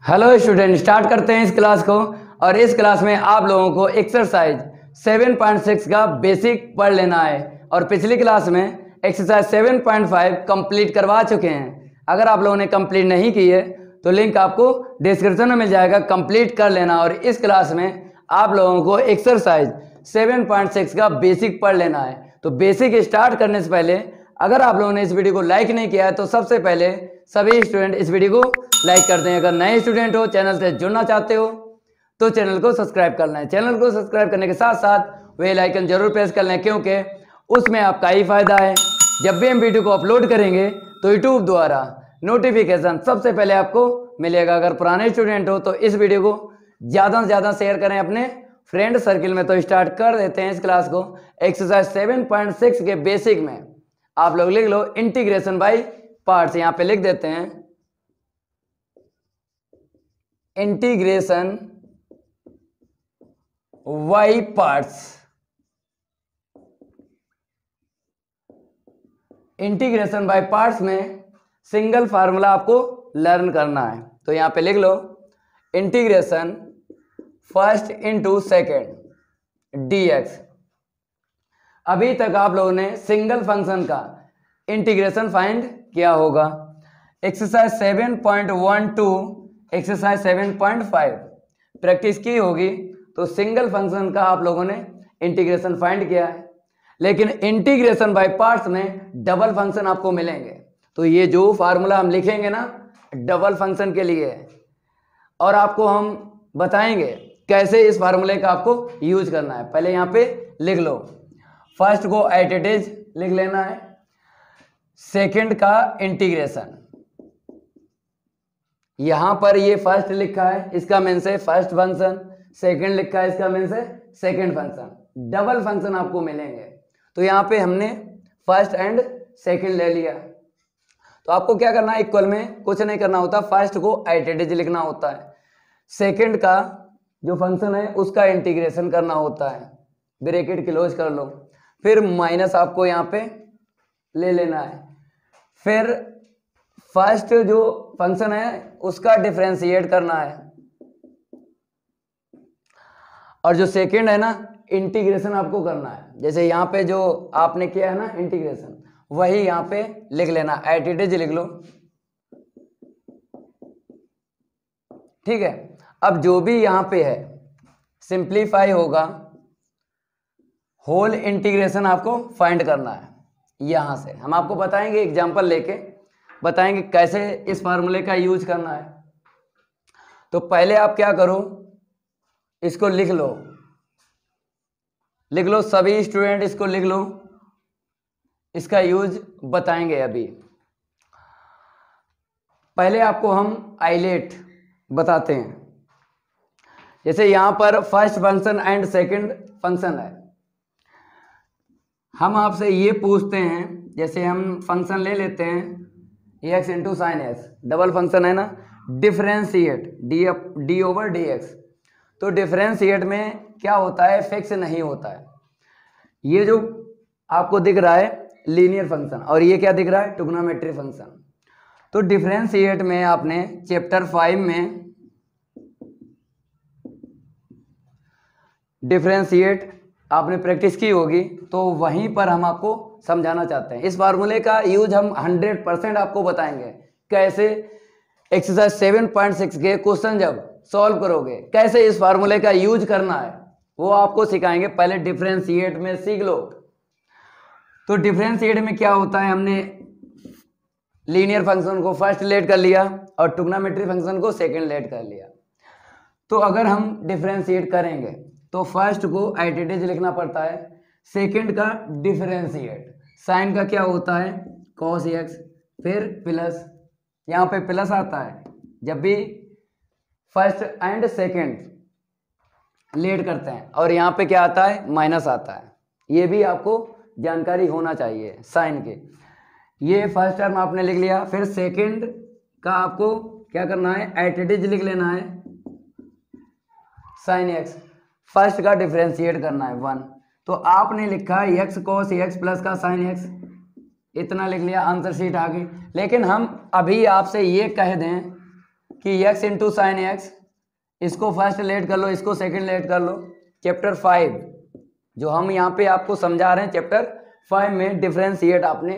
Hello student, start करते हैं इस क्लास को। और इस क्लास में आप लोगों को एक्सरसाइज 7.6 का बेसिक पढ़ लेना है। और पिछली क्लास में एक्सरसाइज 7.5 कंप्लीट करवा चुके हैं। अगर आप लोगों ने कंप्लीट नहीं की है तो लिंक आपको डिस्क्रिप्शन में मिल जाएगा, कंप्लीट कर लेना। और इस क्लास में आप लोगों को एक्सरसाइज 7.6 का बेसिक पढ़ लेना है। तो बेसिक स्टार्ट करने से पहले अगर आप लोगों ने इस वीडियो को लाइक नहीं किया है तो सबसे पहले सभी स्टूडेंट इस वीडियो को लाइक कर दें। अगर नए स्टूडेंट हो, चैनल से जुड़ना चाहते हो तो चैनल को सब्सक्राइब करना है। चैनल को सब्सक्राइब करने के साथ साथ बेल आइकन जरूर प्रेस कर लें, क्योंकि उसमें आपका ही फायदा है। जब भी हम वीडियो को अपलोड करेंगे तो यूट्यूब द्वारा नोटिफिकेशन सबसे पहले आपको मिलेगा। अगर पुराने स्टूडेंट हो तो इस वीडियो को ज़्यादा से ज़्यादा शेयर करें अपने फ्रेंड सर्किल में। तो स्टार्ट कर देते हैं इस क्लास को। एक्सरसाइज 7.6 के बेसिक में आप लोग लिख लो इंटीग्रेशन बाय पार्ट्स। यहाँ पे लिख देते हैं integration by parts. Integration by parts में सिंगल फार्मूला आपको लर्न करना है। तो यहाँ पे लिख लो integration first into second dx। अभी तक आप लोगों ने सिंगल फंक्शन का इंटीग्रेशन फाइंड किया होगा। एक्सरसाइज 7.12 एक्सरसाइज 7.5 प्रैक्टिस की होगी तो सिंगल फंक्शन का आप लोगों ने इंटीग्रेशन फाइंड किया है। लेकिन इंटीग्रेशन बाय पार्ट्स में डबल फंक्शन आपको मिलेंगे। तो ये जो फार्मूला हम लिखेंगे ना डबल फंक्शन के लिए, और आपको हम बताएंगे कैसे इस फार्मूले का आपको यूज करना है। पहले यहाँ पे लिख लो, फर्स्ट को एट इट इज लिख लेना है, सेकंड का इंटीग्रेशन। यहां पर ये फर्स्ट लिखा है, इसका मीन से फर्स्ट फंक्शन, सेकंड लिखा है, इसका मीन से सेकंड फंक्शन। डबल फंक्शन आपको मिलेंगे। तो यहां पे हमने फर्स्ट एंड सेकंड ले लिया। तो आपको क्या करना है, इक्वल में कुछ नहीं करना होता, फर्स्ट को एट इट इज लिखना होता है, सेकंड का जो फंक्शन है उसका इंटीग्रेशन करना होता है, ब्रैकेट क्लोज कर लो, फिर माइनस आपको यहाँ पे ले लेना है, फिर फर्स्ट जो फंक्शन है उसका डिफरेंशिएट करना है, और जो सेकंड है ना इंटीग्रेशन आपको करना है। जैसे यहाँ पे जो आपने किया है ना इंटीग्रेशन, वही यहाँ पे लिख लेना, एट इट इज लिख लो, ठीक है। अब जो भी यहाँ पे है सिंप्लीफाई होगा, होल इंटीग्रेशन आपको फाइंड करना है। यहां से हम आपको बताएंगे, एग्जांपल लेके बताएंगे कैसे इस फार्मूले का यूज करना है। तो पहले आप क्या करो, इसको लिख लो सभी स्टूडेंट इसको लिख लो, इसका यूज बताएंगे अभी। पहले आपको हम आइलेट बताते हैं। जैसे यहां पर first function and second function है, हम आपसे ये पूछते हैं, जैसे हम फंक्शन ले लेते हैं x into sine x, double function है ना, differentiate D over D x. तो डिफरेंशिएट में क्या होता है, फिक्स नहीं होता है। ये जो आपको दिख रहा है लीनियर फंक्शन, और ये क्या दिख रहा है, ट्रिग्नोमेट्री फंक्शन। तो डिफरेंशिएट में आपने चैप्टर 5 में डिफरेंशिएट आपने प्रैक्टिस की होगी, तो वहीं पर हम आपको समझाना चाहते हैं। इस फार्मूले का यूज हम 100% आपको बताएंगे, कैसे एक्सरसाइज 7.6 के क्वेश्चन जब सॉल्व करोगे कैसे इस फार्मूले का यूज करना है वो आपको सिखाएंगे। पहले डिफरेंशिएट में सीख लो। तो डिफरेंशिएट में क्या होता है, हमने लीनियर फंक्शन को फर्स्ट लेट कर लिया और ट्रिग्नोमेट्री फंक्शन को सेकेंड लेट कर लिया। तो अगर हम डिफरेंशिएट करेंगे तो फर्स्ट को एट इट इज लिखना पड़ता है, सेकंड का डिफरेंशिएट, साइन का क्या होता है cos x, फिर प्लस, यहाँ पे प्लस आता है जब भी फर्स्ट एंड सेकंड लेट करते हैं, और यहाँ पे क्या आता है माइनस आता है। ये भी आपको जानकारी होना चाहिए साइन के। ये फर्स्ट टर्म आपने लिख लिया, फिर सेकंड का आपको क्या करना है, एट इट इज लिख लेना है साइन x, फर्स्ट का डिफरेंशिएट करना है 1। तो आपने लिखा है x cos x प्लस का साइन x, इतना लिख लिया, आंसर शीट आ गई। लेकिन हम अभी आपसे ये कह दें कि x इंटू साइन एक्स, इसको फर्स्ट लेट कर लो, इसको सेकंड लेट कर लो। चैप्टर 5 जो हम यहाँ पे आपको समझा रहे हैं, चैप्टर 5 में डिफरेंशिएट आपने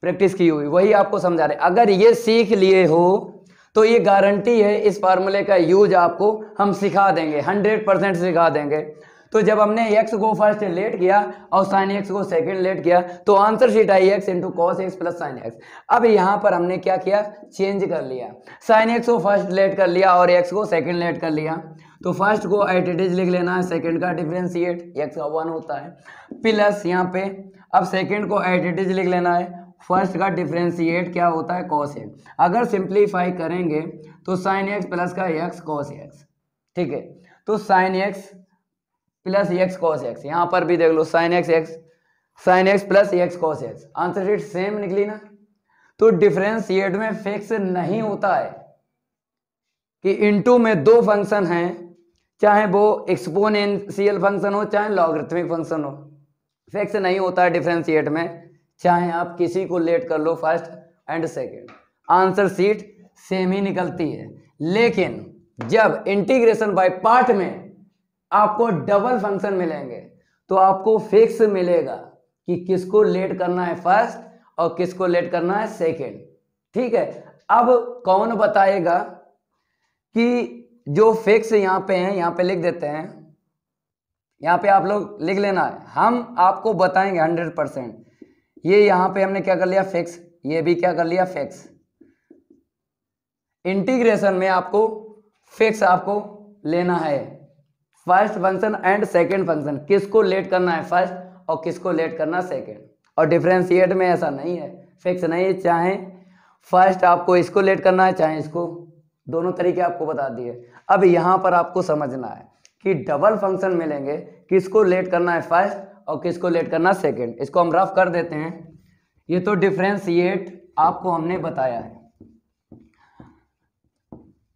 प्रैक्टिस की हुई, वही आपको समझा रहे हैं। अगर ये सीख लिए हो तो ये गारंटी है इस फार्मूले का यूज आपको हम सिखा देंगे, 100% सिखा देंगे। तो जब हमने x को फर्स्ट लेट किया और साइन x को सेकंड लेट किया तो आंसर शीट आई x into cos x plus sine x. अब यहाँ पर हमने क्या किया, चेंज कर लिया, साइन x को फर्स्ट लेट कर लिया और x को सेकंड लेट कर लिया। तो फर्स्ट को एट इट इज लिख लेना है, सेकंड का डिफरेंशिएट x का 1 होता है, प्लस यहाँ पे अब सेकंड को एट इट इज लिख लेना है, फर्स्ट का डिफरेंशिएट क्या होता है, कॉस एक्स। अगर सिंप्लीफाई करेंगे तो साइन एक्स प्लस का एक्स कॉस एक्स, ठीक है। तो sine x plus x cos x, यहाँ पर भी देख लो sine x plus x cos x, answer sheet same निकली ना। तो डिफरेंशिएट में फिक्स नहीं होता है कि इनटू में दो फंक्शन हैं, चाहे वो एक्सपोनेंशियल फंक्शन हो चाहे लॉगरिथमिक फंक्शन हो, फिक्स नहीं होता है डिफरेंशिएट में, चाहे आप किसी को लेट कर लो first and second, answer sheet same ही निकलती है। लेकिन जब इंटीग्रेशन बाय पार्ट में आपको डबल फंक्शन मिलेंगे तो आपको फिक्स मिलेगा कि किसको लेट करना है फर्स्ट और किसको लेट करना है सेकेंड, ठीक है। अब कौन बताएगा कि जो फिक्स यहाँ पे है, यहाँ पे लिख देते हैं, यहाँ पे आप लोग लिख लेना है, हम आपको बताएंगे 100%। ये यहाँ पे हमने क्या कर लिया फिक्स, ये भी क्या कर लिया फिक्स। इंटीग्रेशन में आपको फिक्स आपको लेना है, first function and second function, किसको लेट करना है फर्स्ट और किसको लेट करना सेकंड। और डिफरेंशिएट में ऐसा नहीं है, फिक्स नहीं है, चाहे फर्स्ट आपको इसको लेट करना है चाहे इसको, दोनों तरीके आपको बता दिए। अब यहाँ पर आपको समझना है कि डबल फंक्शन मिलेंगे, किसको लेट करना है फर्स्ट और किसको लेट करना सेकंड। इसको हम रफ कर देते हैं, ये तो डिफरेंशिएट आपको हमने बताया है।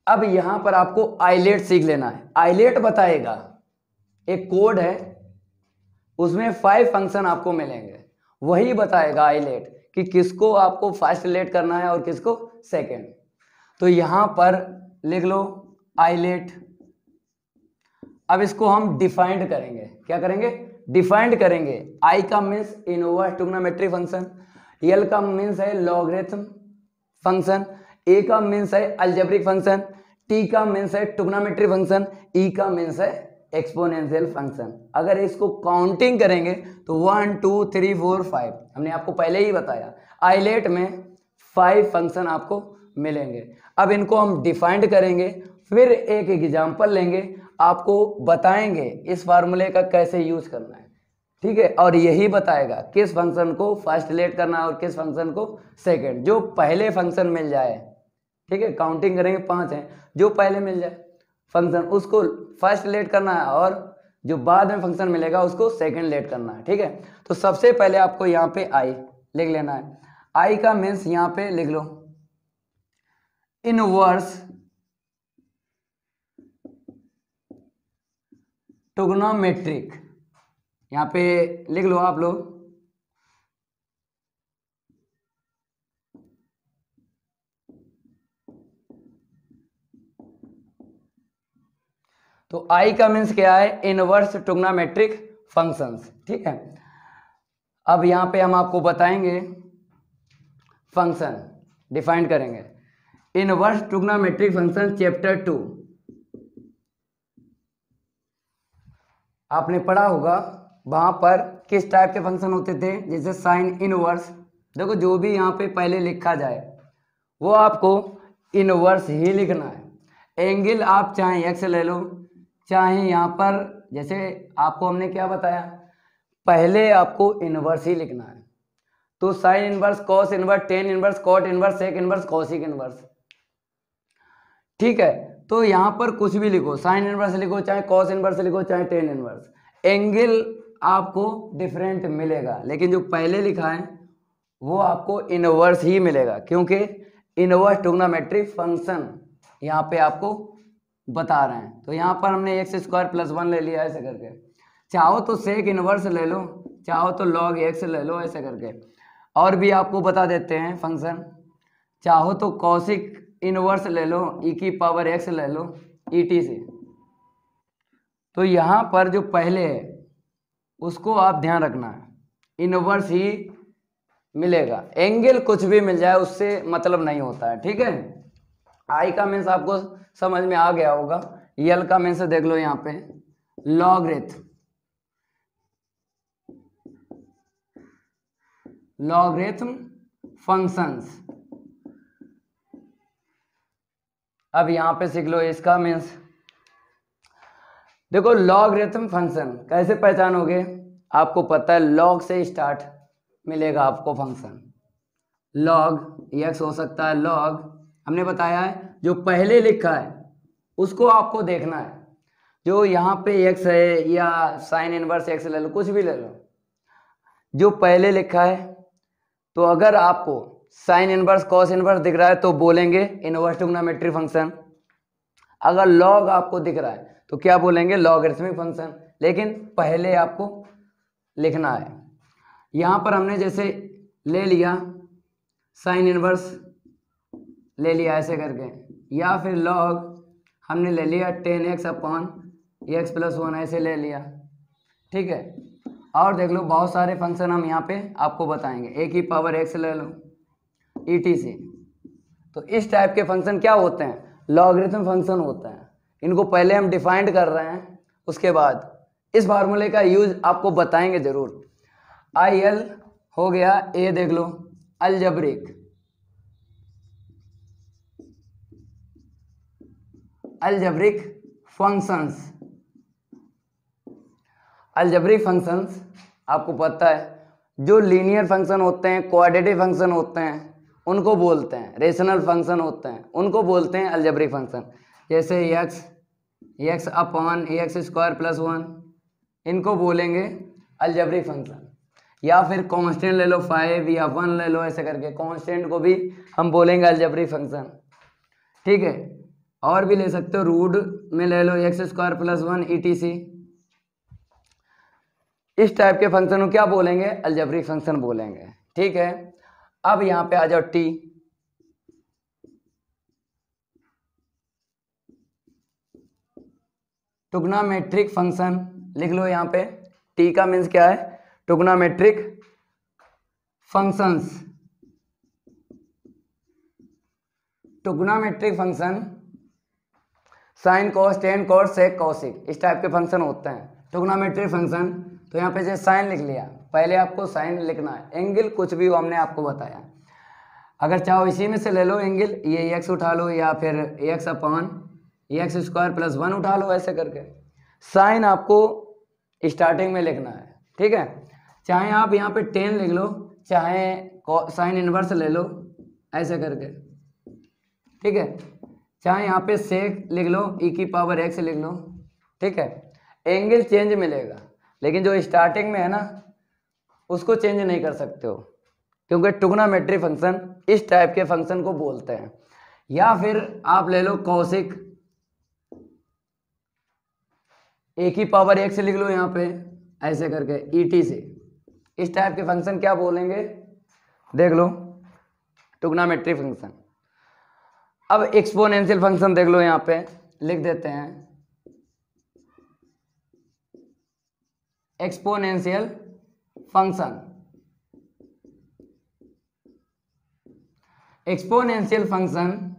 अब यहां पर आपको आइलेट सीख लेना है। आइलेट बताएगा, एक कोड है उसमें 5 फंक्शन आपको मिलेंगे, वही बताएगा आइलेट कि किसको आपको फर्स्ट लेट करना है और किसको सेकंड। तो यहां पर लिख लो आइलेट। अब इसको हम डिफाइंड करेंगे, क्या करेंगे, डिफाइंड करेंगे। आई का means inverse trigonometry function, L का मीन्स है लॉगरिथम फंक्शन, ए का मीन्स है अलजेब्रिक फंक्शन, टी का मीन्स है ट्रिग्नोमेट्री फंक्शन, ई का मीन्स है एक्सपोनेंशियल फंक्शन। अगर इसको काउंटिंग करेंगे तो 1 2 3 4 5, हमने आपको पहले ही बताया आइलेट में 5 फंक्शन आपको मिलेंगे। अब इनको हम डिफाइंड करेंगे, फिर एक एग्जाम्पल लेंगे, आपको बताएंगे इस फार्मूले का कैसे यूज करना है, ठीक है। और यही बताएगा किस फंक्शन को फर्स्ट लेट करना है और किस फंक्शन को सेकंड। जो पहले फंक्शन मिल जाए, ठीक है, काउंटिंग करेंगे 5 हैं, जो पहले मिल जाए फंक्शन उसको फर्स्ट लेट करना है और जो बाद में फंक्शन मिलेगा उसको सेकंड लेट करना है, ठीक है। तो सबसे पहले आपको यहाँ पे आई लिख लेना है। आई का मीन्स यहाँ पे लिख लो इनवर्स ट्रिग्नोमेट्रिक, यहाँ पे लिख लो आप लोग। तो आई का मीन्स क्या है, इनवर्स ट्रिग्नोमेट्रिक फंक्शंस, ठीक है। अब यहाँ पे हम आपको बताएंगे फंक्शन डिफाइन करेंगे। इनवर्स ट्रिग्नोमेट्रिक फंक्शन चैप्टर 2 आपने पढ़ा होगा, वहां पर किस टाइप के फंक्शन होते थे, जैसे साइन इनवर्स। देखो जो भी यहाँ पे पहले लिखा जाए वो आपको इनवर्स ही लिखना है। एंगल आप चाहे एक्स ले लो, चाहे यहाँ पर जैसे आपको हमने क्या बताया, पहले आपको इनवर्स ही लिखना है। तो sine inverse, cos inverse, tan inverse, cot inverse, sec inverse, cosec inverse, ठीक है। तो यहाँ पर कुछ भी लिखो, साइन इनवर्स लिखो, चाहे कॉस इनवर्स लिखो, चाहे टेन इनवर्स, एंगल आपको डिफरेंट मिलेगा, लेकिन जो पहले लिखा है वो आपको इनवर्स ही मिलेगा, क्योंकि इनवर्स ट्रिग्नोमेट्रिक फंक्शन यहाँ पे आपको बता रहे हैं। तो यहाँ पर हमने एक्स स्क्वायर प्लस 1 ले लिया ऐसे करके, चाहो तो सेक इनवर्स ले लो, चाहो तो लॉग एक्स ले लो ऐसे करके। और भी आपको बता देते हैं फंक्शन, चाहो तो कॉसिक इनवर्स ले लो, ई की पावर एक्स ले लो ईटी से। तो यहाँ पर जो पहले है उसको आप ध्यान रखना है, इनवर्स ही मिलेगा, एंगल कुछ भी मिल जाए उससे मतलब नहीं होता है, ठीक है। आई का मीन्स आपको समझ में आ गया होगा, यल का मीन्स देख लो यहाँ पे लॉगरिथम फंक्शंस। अब यहाँ पे सीख लो इसका मीन्स, देखो लॉगरिथम फंक्शन कैसे पहचानोगे, आपको पता है लॉग से स्टार्ट मिलेगा आपको फंक्शन, लॉग एक्स हो सकता है, लॉग हमने बताया है जो पहले लिखा है उसको आपको देखना है, जो यहाँ पे एक्स है या साइन इनवर्स एक्स ले लो, कुछ भी ले लो, जो पहले लिखा है। तो अगर आपको साइन इनवर्स कॉस इनवर्स दिख रहा है तो बोलेंगे इनवर्स ट्रिग्नोमेट्रिक फंक्शन, अगर लॉग आपको दिख रहा है तो क्या बोलेंगे लॉगरिथमिक फंक्शन, लेकिन पहले आपको लिखना है। यहाँ पर हमने जैसे ले लिया साइन इनवर्स ले लिया ऐसे करके, या फिर लॉग हमने ले लिया 10x अपॉन x+1 ऐसे ले लिया, ठीक है। और देख लो बहुत सारे फंक्शन हम यहाँ पे आपको बताएंगे, ए की पावर x ले लो ईटी से। तो इस टाइप के फंक्शन क्या होते हैं, लॉगरिथम फंक्शन होता है। इनको पहले हम डिफाइंड कर रहे हैं, उसके बाद इस फार्मूले का यूज आपको बताएंगे जरूर। आई एल हो गया, ए देख लो अलजेब्रिक फंक्शंस। अलजेब्रिक फंक्शंस आपको पता है जो लीनियर फंक्शन होते हैं, क्वाड्रेटिक फंक्शन होते हैं उनको बोलते हैं, रेशनल फंक्शन होते हैं उनको बोलते हैं अलजेब्रिक फंक्शन। जैसे एक्स अपॉन x² + 1 इनको बोलेंगे अलजेब्रिक फंक्शन, या फिर कांस्टेंट ले लो 5 या 1 ले लो ऐसे करके, कांस्टेंट को भी हम बोलेंगे अलजेब्रिक फंक्शन, ठीक है। और भी ले सकते हो, रूट में ले लो x² + 1 etc। इस टाइप के फंक्शन को क्या बोलेंगे अलजेब्रिक फंक्शन बोलेंगे, ठीक है। अब यहाँ पे आ जाओ टी, ट्रिग्नोमेट्रिक फंक्शन लिख लो यहाँ पे, टी का मीन्स क्या है trigonometric functions. Trigonometric function sine cos tan cos sec cosec इस टाइप के फंक्शन होते हैं ट्रिग्नोमेट्रिक फंक्शन। तो यहाँ पे जैसे साइन लिख लिया, पहले आपको साइन लिखना है, एंगल कुछ भी वो हमने आपको बताया, अगर चाहो इसी में से ले लो एंगल, ये एक्स उठा लो या फिर एक्स अपॉन x² + 1 उठा लो ऐसे करके। साइन आपको स्टार्टिंग में लिखना है, ठीक है। चाहे आप यहाँ पे 10 लिख लो, चाहे साइन इनवर्स ले लो ऐसे करके, ठीक है। चाहे यहाँ पे सेक लिख लो, ई की पावर x लिख लो, ठीक है। एंगल चेंज मिलेगा, लेकिन जो स्टार्टिंग में है ना उसको चेंज नहीं कर सकते हो, क्योंकि ट्रिग्नोमेट्रिक फंक्शन इस टाइप के फंक्शन को बोलते हैं। या फिर आप ले लो कॉसिक, ए की पावर x लिख लो यहाँ पे ऐसे करके ईटी से, इस टाइप के फंक्शन क्या बोलेंगे देख लो ट्रिग्नोमेट्रिक फंक्शन। अब एक्सपोनेंशियल फंक्शन देख लो, यहाँ पे लिख देते हैं एक्सपोनेंशियल फंक्शन। एक्सपोनेंशियल फंक्शन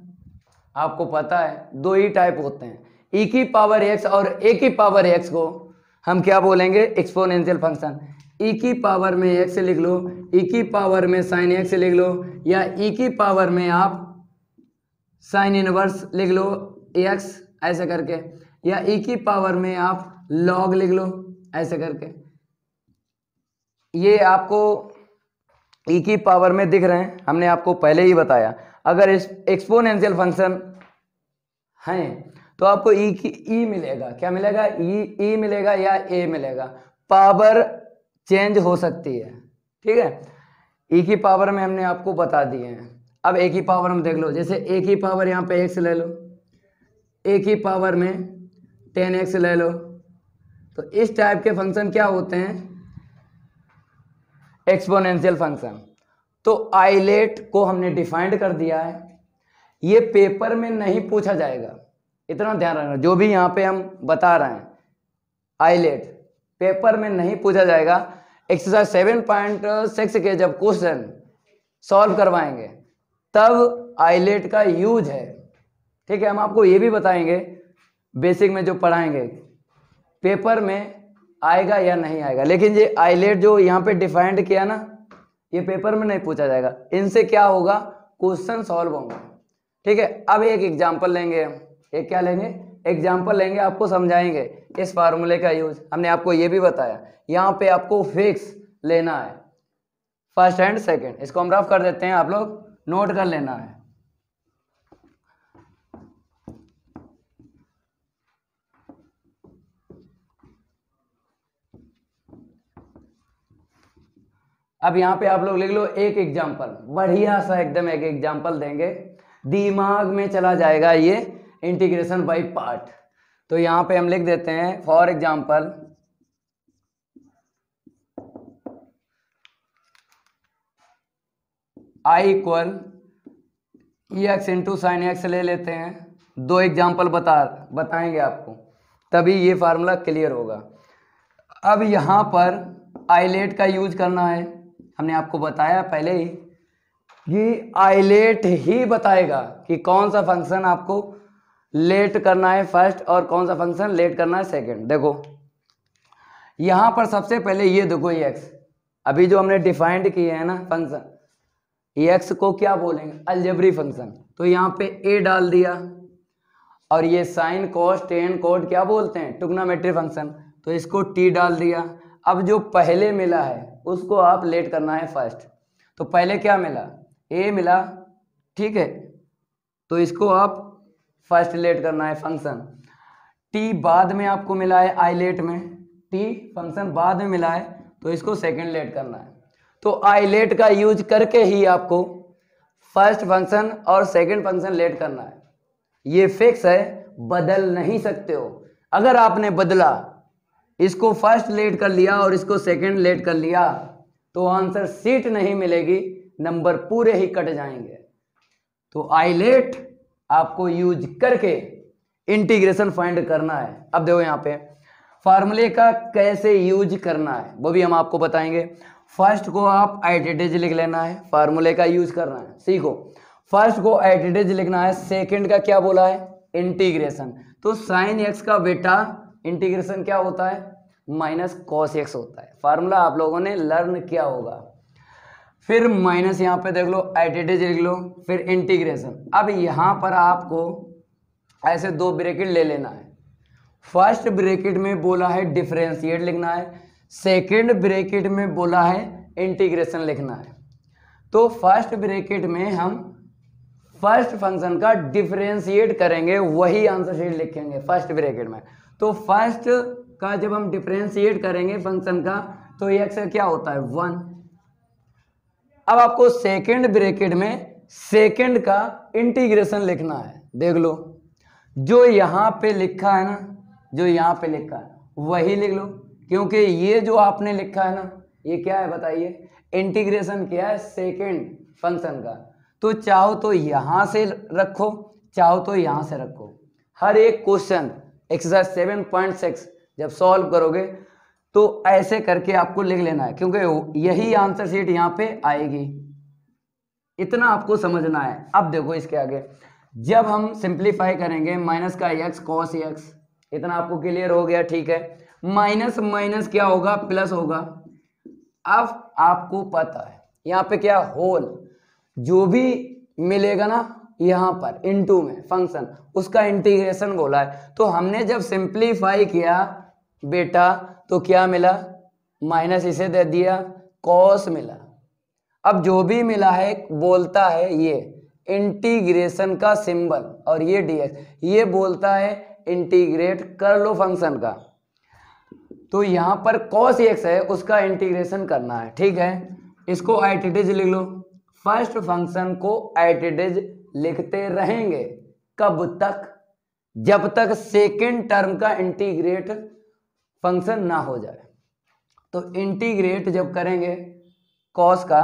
आपको पता है दो ही टाइप होते हैं, ई की पावर x और ए की पावर x को हम क्या बोलेंगे एक्सपोनेंशियल फंक्शन। ई की पावर में x लिख लो, ई की पावर में साइन x लिख लो, या ई की पावर में आप साइन इनवर्स लिख लो x ऐसे करके, या ई की पावर में आप लॉग लिख लो ऐसे करके। ये आपको ई की पावर में दिख रहे हैं, हमने आपको पहले ही बताया। अगर इस एक्सपोनेंशियल फंक्शन हैं तो आपको ई मिलेगा, क्या मिलेगा ई मिलेगा या ए मिलेगा, पावर चेंज हो सकती है, ठीक है। ई की पावर में हमने आपको बता दिए हैं। अब ए की पावर हम देख लो, जैसे ए की पावर यहाँ पे x ले लो, ए की पावर में 10x ले लो, तो इस टाइप के फंक्शन क्या होते हैं एक्सपोनेंशियल फंक्शन। तो आइलेट को हमने डिफाइंड कर दिया है। ये पेपर में नहीं पूछा जाएगा, इतना ध्यान रखना। जो भी यहाँ पे हम बता रहे हैं आइलेट पेपर में नहीं पूछा जाएगा। एक्सरसाइज 7.6 के जब क्वेश्चन सॉल्व करवाएंगे तब आइलेट का यूज है, ठीक है। हम आपको ये भी बताएंगे बेसिक में जो पढ़ाएंगे पेपर में आएगा या नहीं आएगा, लेकिन ये आइलेट जो यहाँ पे डिफाइंड किया ना, ये पेपर में नहीं पूछा जाएगा। इनसे क्या होगा, क्वेश्चन सॉल्व होंगे, ठीक है। अब एक एग्जांपल लेंगे हम, एक क्या लेंगे, एग्जांपल लेंगे, आपको समझाएंगे इस फार्मूले का यूज। हमने आपको ये भी बताया, यहाँ पे आपको फिक्स लेना है फर्स्ट एंड सेकंड। इसको हम रफ कर देते हैं, आप लोग नोट कर लेना है। अब यहाँ पे आप लोग लिख लो एक एग्जांपल, बढ़िया सा एकदम एक एग्जांपल देंगे, दिमाग में चला जाएगा ये इंटीग्रेशन बाय पार्ट। तो यहाँ पे हम लिख देते हैं for example i equal x into sine x ले लेते हैं। दो एग्जांपल बताएंगे आपको, तभी ये फार्मूला क्लियर होगा। अब यहाँ पर आइलेट का यूज करना है, हमने आपको बताया पहले ही कि आइलेट ही बताएगा कि कौन सा फंक्शन आपको लेट करना है फर्स्ट और कौन सा फंक्शन लेट करना है सेकंड। देखो यहाँ पर सबसे पहले ये देखो ये एक्स, अभी जो हमने डिफाइंड किए हैं ना फंक्शन, एक्स को क्या बोलेंगे, अलजेब्री फंक्शन। तो यहाँ पे ए डाल दिया, और ये साइन कॉस टेन कोड क्या बोलते हैं, ट्रिग्नोमेट्री फंक्शन, तो इसको टी डाल दिया। अब जो पहले मिला है उसको आप लेट करना है फर्स्ट। तो पहले क्या मिला, ए मिला, ठीक है, तो इसको आप फर्स्ट लेट करना है फंक्शन। टी बाद में आपको मिला है आइलेट में, टी फंक्शन बाद में मिला है, तो इसको सेकंड लेट करना है। तो आइलेट का यूज करके ही आपको फर्स्ट फंक्शन और सेकंड फंक्शन लेट करना है, ये फिक्स है, बदल नहीं सकते हो। अगर आपने बदला, इसको फर्स्ट लेट कर लिया और इसको सेकंड लेट कर लिया, तो आंसर सीट नहीं मिलेगी, नंबर पूरे ही कट जाएंगे। तो आइलेट आपको यूज करके इंटीग्रेशन फाइंड करना है। अब देखो यहाँ पे फार्मूले का कैसे यूज करना है वो भी हम आपको बताएंगे। फर्स्ट को आप एडिटेज लिख लेना है, फार्मूले का यूज करना है, सीखो। फर्स्ट को एडिटेज लिखना है, सेकंड का क्या बोला है, इंटीग्रेशन। तो साइन एक्स का बेटा इंटीग्रेशन क्या होता है, माइनस कॉस एक्स होता है। फार्मूला आप लोगों ने लर्न किया होगा। फिर माइनस यहाँ पे देख लो, एडिटेज लिख लो, फिर इंटीग्रेशन। अब यहाँ पर आपको ऐसे दो ब्रैकेट ले लेना है। फर्स्ट ब्रैकेट में बोला है डिफरेंशिएट लिखना है, सेकंड ब्रैकेट में बोला है इंटीग्रेशन लिखना है। तो फर्स्ट ब्रैकेट में हम फर्स्ट फंक्शन का डिफरेंशिएट करेंगे, वही आंसर शीट लिखेंगे फर्स्ट ब्रैकेट में। तो फर्स्ट का जब हम डिफरेंशिएट करेंगे फंक्शन का, तो एक्स क्या होता है 1। अब आपको सेकंड ब्रैकेट में सेकंड का इंटीग्रेशन लिखना है। देख लो जो यहाँ पे लिखा है ना, जो यहाँ पे लिखा है वही लिख लो, क्योंकि ये जो आपने लिखा है ना, ये क्या है बताइए, इंटीग्रेशन किया है सेकंड फंक्शन का। तो चाहो तो यहाँ से रखो, चाहो तो यहाँ से रखो। हर एक क्वेश्चन एक्सरसाइज 7.6 जब सॉल्व करोगे तो ऐसे करके आपको लिख लेना है, क्योंकि यही आंसर शीट यहाँ पे आएगी। इतना आपको समझना है। अब देखो इसके आगे जब हम सिंप्लीफाई करेंगे, माइनस का एक्स कॉस एक्स, इतना आपको क्लियर हो गया, ठीक है। माइनस माइनस क्या होगा, प्लस होगा। अब आपको पता है यहाँ पे क्या, होल, जो भी मिलेगा ना यहाँ पर इनटू में फंक्शन, उसका इंटीग्रेशन बोला है। तो हमने जब सिंप्लीफाई किया बेटा, तो क्या मिला, माइनस इसे दे दिया, कॉस मिला। अब जो भी मिला है बोलता है ये इंटीग्रेशन का सिंबल, और ये dx, ये बोलता है इंटीग्रेट कर लो फंक्शन का। तो यहाँ पर cos x है, उसका इंटीग्रेशन करना है, ठीक है। इसको एटिटेज लिख लो। फर्स्ट फंक्शन को एटिटेज लिखते रहेंगे, कब तक, जब तक सेकेंड टर्म का इंटीग्रेट फंक्शन ना हो जाए। तो इंटीग्रेट जब करेंगे cos का,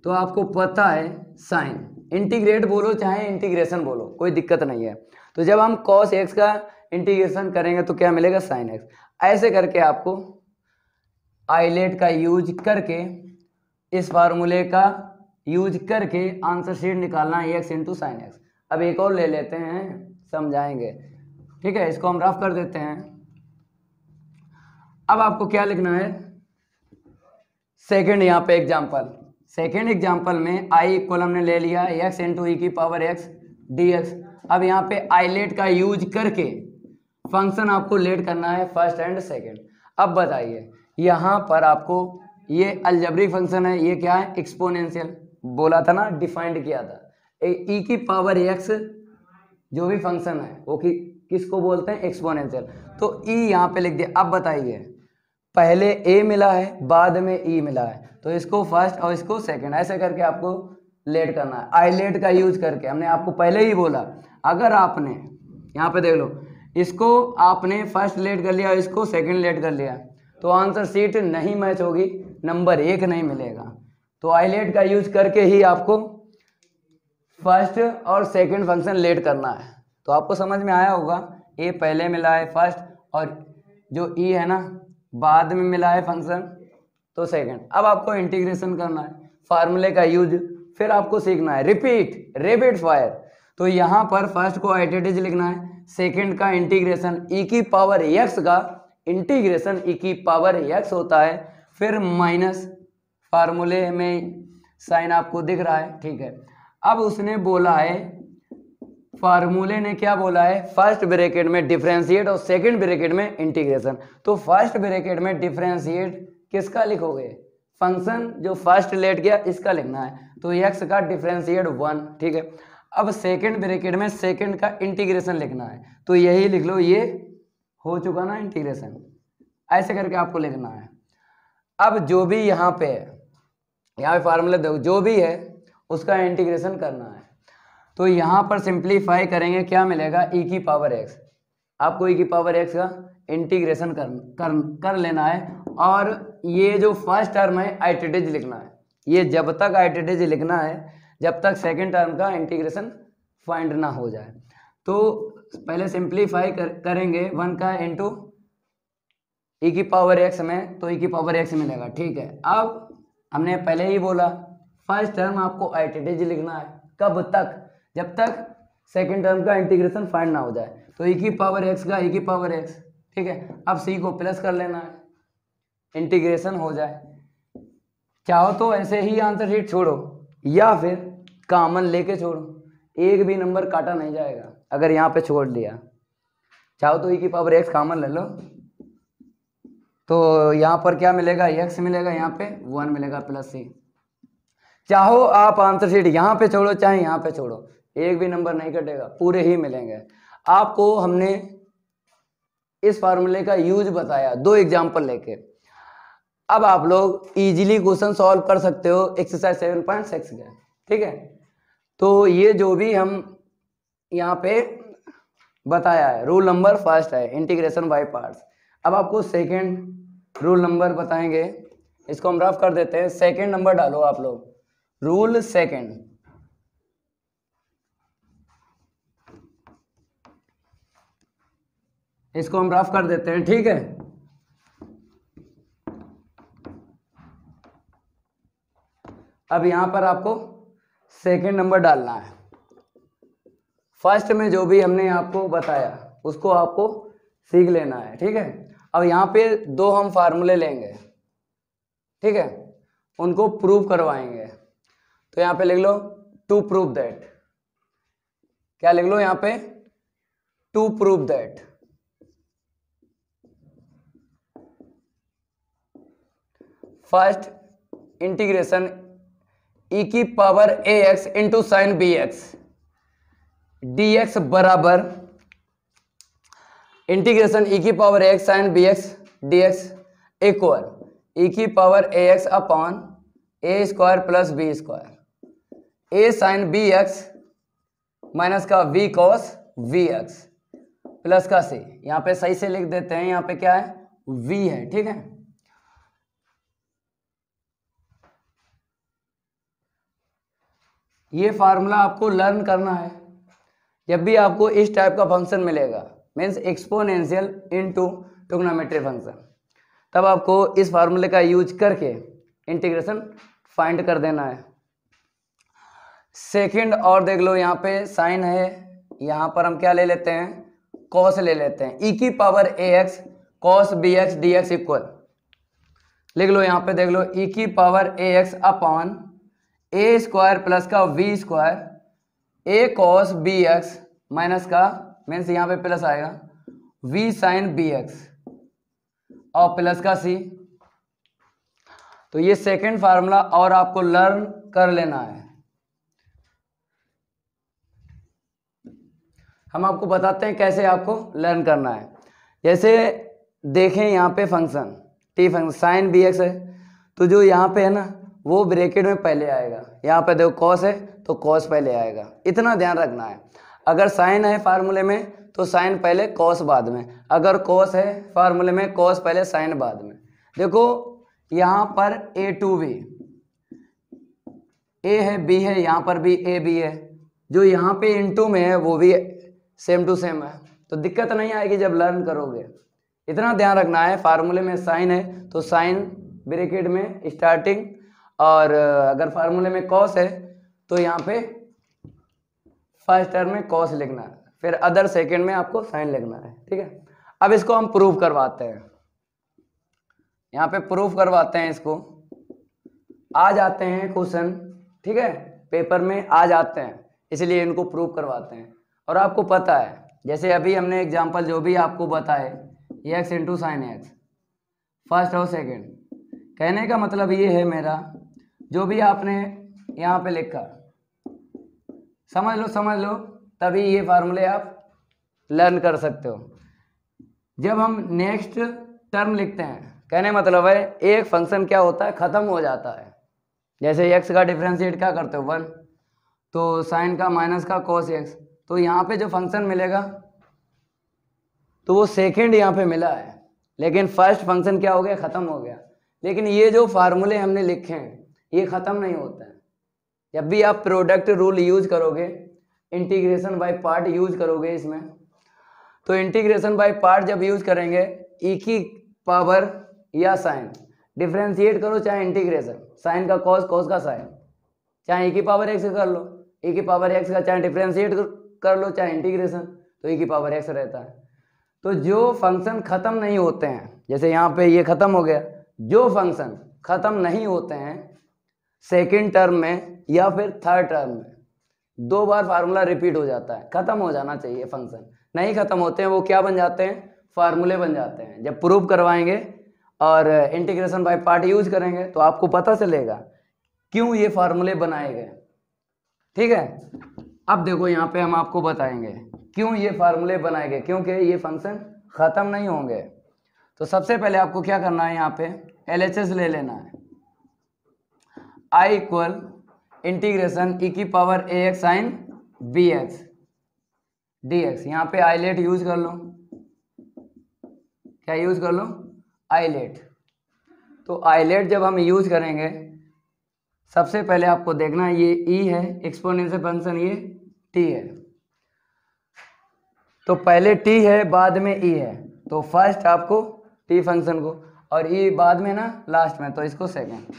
तो आपको पता है साइन, इंटीग्रेट बोलो चाहे इंटीग्रेशन बोलो, कोई दिक्कत नहीं है। तो जब हम cos x का इंटीग्रेशन करेंगे तो क्या मिलेगा, sin x। ऐसे करके आपको आइलेट का यूज करके, इस फार्मूले का यूज करके आंसर शीट निकालना है x इंटू साइन एक्स। अब एक और ले लेते हैं, समझाएंगे, ठीक है। इसको हम रफ कर देते हैं। अब आपको क्या लिखना है, सेकेंड यहाँ पे एग्जाम्पल, सेकेंड एग्जाम्पल में आई इक्वल हमने ले लिया x इंटू ई की पावर x dx। अब यहाँ पे आइलेट का यूज करके फंक्शन आपको लेट करना है फर्स्ट एंड सेकेंड। अब बताइए, यहाँ पर आपको ये अलजेब्रिक फंक्शन है, ये क्या है, एक्सपोनेंशियल, बोला था ना, डिफाइंड किया था। ई की पावर x जो भी फंक्शन है वो किसको बोलते हैं, एक्सपोनेंशियल। तो ई यहाँ पे लिख दिया। अब बताइए, पहले a मिला है, बाद में e मिला है, तो इसको फर्स्ट और इसको सेकंड, ऐसे करके आपको लेट करना है आइलेट का यूज करके। हमने आपको पहले ही बोला, अगर आपने यहाँ पे देख लो, इसको आपने फर्स्ट लेट कर लिया, इसको सेकंड लेट कर लिया, तो आंसर शीट नहीं मैच होगी, नंबर 1 नहीं मिलेगा। तो आइलेट का यूज करके ही आपको फर्स्ट और सेकंड फंक्शन लेट करना है। तो आपको समझ में आया होगा, ए पहले मिला है फर्स्ट, और जो ई है ना बाद में मिला है फंक्शन, तो सेकंड। अब आपको इंटीग्रेशन करना है, फार्मूले का यूज फिर आपको सीखना है, रिपीट रैपिड फायर। तो यहाँ पर फर्स्ट को आइडेंटिटी लिखना है, सेकंड का इंटीग्रेशन ई की पावर एक्स का इंटीग्रेशन ई की पावर एक्स होता है, फिर माइनस फार्मूले में साइन आपको दिख रहा है, ठीक है। अब उसने बोला है, फार्मूले ने क्या बोला है, फर्स्ट ब्रैकेट में डिफरेंशिएट और सेकंड ब्रैकेट में इंटीग्रेशन। तो फर्स्ट ब्रैकेट में डिफरेंशिएट किसका लिखोगे, फंक्शन जो फर्स्ट लेट गया इसका लिखना है, तो x का डिफरेंशिएट 1, ठीक है। अब सेकंड ब्रैकेट में सेकंड का इंटीग्रेशन लिखना है, तो यही लिख लो, ये हो चुका ना इंटीग्रेशन, ऐसे करके आपको लिखना है। अब जो भी यहाँ पे फार्मूला देखो, जो भी है उसका इंटीग्रेशन करना है। तो यहाँ पर सिंप्लीफाई करेंगे, क्या मिलेगा, ई की पावर x। आपको ई की पावर x का इंटीग्रेशन कर लेना है, और ये जो फर्स्ट टर्म है आइडेंटिटी लिखना है, ये जब तक आइडेंटिटी लिखना है जब तक सेकंड टर्म का इंटीग्रेशन फाइंड ना हो जाए। तो पहले सिंप्लीफाई करेंगे 1 का इंटू ई की पावर x में, तो ई की पावर x मिलेगा, ठीक है। अब हमने पहले ही बोला, फर्स्ट टर्म आपको आइडेंटिटी लिखना है, कब तक, जब तक सेकंड टर्म का इंटीग्रेशन फाइंड ना हो जाए। तो ई की पावर x का ई की पावर x, ठीक है। अब c को प्लस कर लेना है, इंटीग्रेशन हो जाए। चाहो तो ऐसे ही आंसर शीट छोड़ो, या फिर कॉमन लेके छोड़ो, एक भी नंबर काटा नहीं जाएगा अगर यहाँ पे छोड़ दिया। चाहो तो ई की पावर x कॉमन ले लो, तो यहाँ पर क्या मिलेगा, x मिलेगा, यहाँ पे 1 मिलेगा प्लस c। चाहो आप आंसर शीट यहाँ पे छोड़ो चाहे यहाँ पे छोड़ो, एक भी नंबर नहीं कटेगा, पूरे ही मिलेंगे। आपको हमने इस फार्मूले का यूज बताया 2 एग्जाम्पल लेके। अब आप लोग इजीली क्वेश्चन सॉल्व कर सकते हो एक्सरसाइज 7.6 के, ठीक है। तो ये जो भी हम यहाँ पे बताया है, रूल नंबर फर्स्ट है इंटीग्रेशन बाय पार्ट्स। अब आपको सेकंड रूल नंबर बताएंगे, इसको हम रफ कर देते हैं। सेकंड नंबर डालो आप लोग, रूल सेकंड, इसको हम रफ कर देते हैं, ठीक है। अब यहां पर आपको सेकंड नंबर डालना है, फर्स्ट में जो भी हमने आपको बताया उसको आपको सीख लेना है, ठीक है। अब यहाँ पे 2 हम फार्मूले लेंगे, ठीक है, उनको प्रूव करवाएंगे। तो यहाँ पे लिख लो टू प्रूव दैट, क्या लिख लो यहाँ पे, to prove that. First integration e की power ax into sine bx dx बराबर इंटीग्रेशन ई की power x sine bx dx equal e की power ax upon a square plus b square a sine bx minus का v cos vx plus का c। यहाँ पे सही से लिख देते हैं, यहाँ पे क्या है, v है, ठीक है। ये फार्मूला आपको लर्न करना है। जब भी आपको इस टाइप का फंक्शन मिलेगा, means exponential into trigonometry function, तब आपको इस फार्मूले का यूज करके इंटीग्रेशन फाइंड कर देना है। सेकंड और देख लो, यहाँ पे साइन है, यहाँ पर हम क्या ले लेते हैं, कॉस ले लेते हैं। ई की power a x cos b x d x equal, लिख लो यहाँ पे, देख लो, ई की power a x upon a square plus का we square a cos b x minus का, मीन्स यहाँ पे प्लस आएगा, वी साइन बी एक्स और प्लस का सी। तो ये सेकंड फार्मूला और आपको लर्न कर लेना है। हम आपको बताते हैं कैसे आपको लर्न करना है। जैसे देखें यहाँ पे function T function sine b x है, तो जो यहाँ पे है ना वो ब्रैकेट में पहले आएगा। यहाँ पे देखो कॉस है तो कॉस पहले आएगा, इतना ध्यान रखना है। अगर साइन है फार्मूले में तो साइन पहले कॉस बाद में, अगर कॉस है फार्मूले में कॉस पहले साइन बाद में। देखो यहाँ पर ए टू बी, ए है बी है, यहाँ पर भी ए बी है, जो यहाँ पे इनटू में है वो भी सेम टू सेम है, तो दिक्कत नहीं आएगी जब लर्न करोगे। इतना ध्यान रखना है, फार्मूले में साइन है तो साइन ब्रैकेट में स्टार्टिंग, और अगर फार्मूले में कॉस है तो यहाँ पे फर्स्ट टर्म में कॉस लिखना है, फिर अदर सेकंड में आपको साइन लिखना है। ठीक है, अब इसको हम प्रूव करवाते हैं। यहाँ पे प्रूफ करवाते हैं, इसको आ जाते हैं क्वेश्चन, ठीक है, पेपर में आ जाते हैं, इसलिए इनको प्रूफ करवाते हैं। और आपको पता है, जैसे अभी हमने एग्जांपल जो भी आपको बताए, x into sine x first और सेकंड, कहने का मतलब ये है मेरा, जो भी आपने यहाँ पे लिखा समझ लो, तभी ये फार्मूले आप लर्न कर सकते हो। जब हम नेक्स्ट टर्म लिखते हैं, कहने मतलब है एक फंक्शन क्या होता है, खत्म हो जाता है। जैसे एक्स का डिफरेंशिएट क्या करते हो 1, तो साइन का माइनस का कॉस एक्स, तो यहाँ पे जो फंक्शन मिलेगा तो वो सेकंड यहाँ पे मिला है, लेकिन फर्स्ट फंक्शन क्या हो गया, खत्म हो गया। लेकिन ये जो फार्मूले हमने लिखे हैं ये खत्म नहीं होता है। जब भी आप प्रोडक्ट रूल यूज करोगे, इंटीग्रेशन बाय पार्ट यूज करोगे इसमें, तो इंटीग्रेशन बाय पार्ट जब यूज करेंगे, ई की पावर या साइन डिफरेंशिएट करो, चाहे इंटीग्रेशन, साइन का कॉस, कॉस का साइन, चाहे ई की पावर एक्स कर लो, ई की पावर एक्स का चाहे डिफरेंशिएट कर लो, चाहे इंटीग्रेशन, तो ई की पावर एक्स रहता है। तो जो फंक्शन खत्म नहीं होते हैं, जैसे यहाँ पे ये खत्म हो गया, जो फंक्शन खत्म नहीं होते हैं सेकंड टर्म में या फिर थर्ड टर्म में, 2 बार फार्मूला रिपीट हो जाता है, खत्म हो जाना चाहिए। फंक्शन नहीं खत्म होते हैं, वो क्या बन जाते हैं, फार्मूले बन जाते हैं। जब प्रूव करवाएंगे और इंटीग्रेशन बाय पार्ट यूज करेंगे तो आपको पता चलेगा क्यों ये फार्मूले बनाए गए। ठीक है, अब देखो यहाँ पे हम आपको बताएंगे क्यों ये फार्मूले बनाए गए, क्योंकि ये फंक्शन खत्म नहीं होंगे। तो सबसे पहले आपको क्या करना है, यहाँ पे LHS ले लेना है, I इक्वल इंटीग्रेशन ई की power a x sine b x d x. यहाँ पे आईलेट यूज कर लो, क्या यूज कर लो, आईलेट। तो आईलेट जब हम यूज करेंगे, सबसे पहले आपको देखना है ये ई है एक्सपोनेंशियल फंक्शन, ये टी है, तो पहले टी है बाद में ई है, तो फर्स्ट आपको टी फंक्शन को, और ई बाद में ना लास्ट में, तो इसको सेकंड।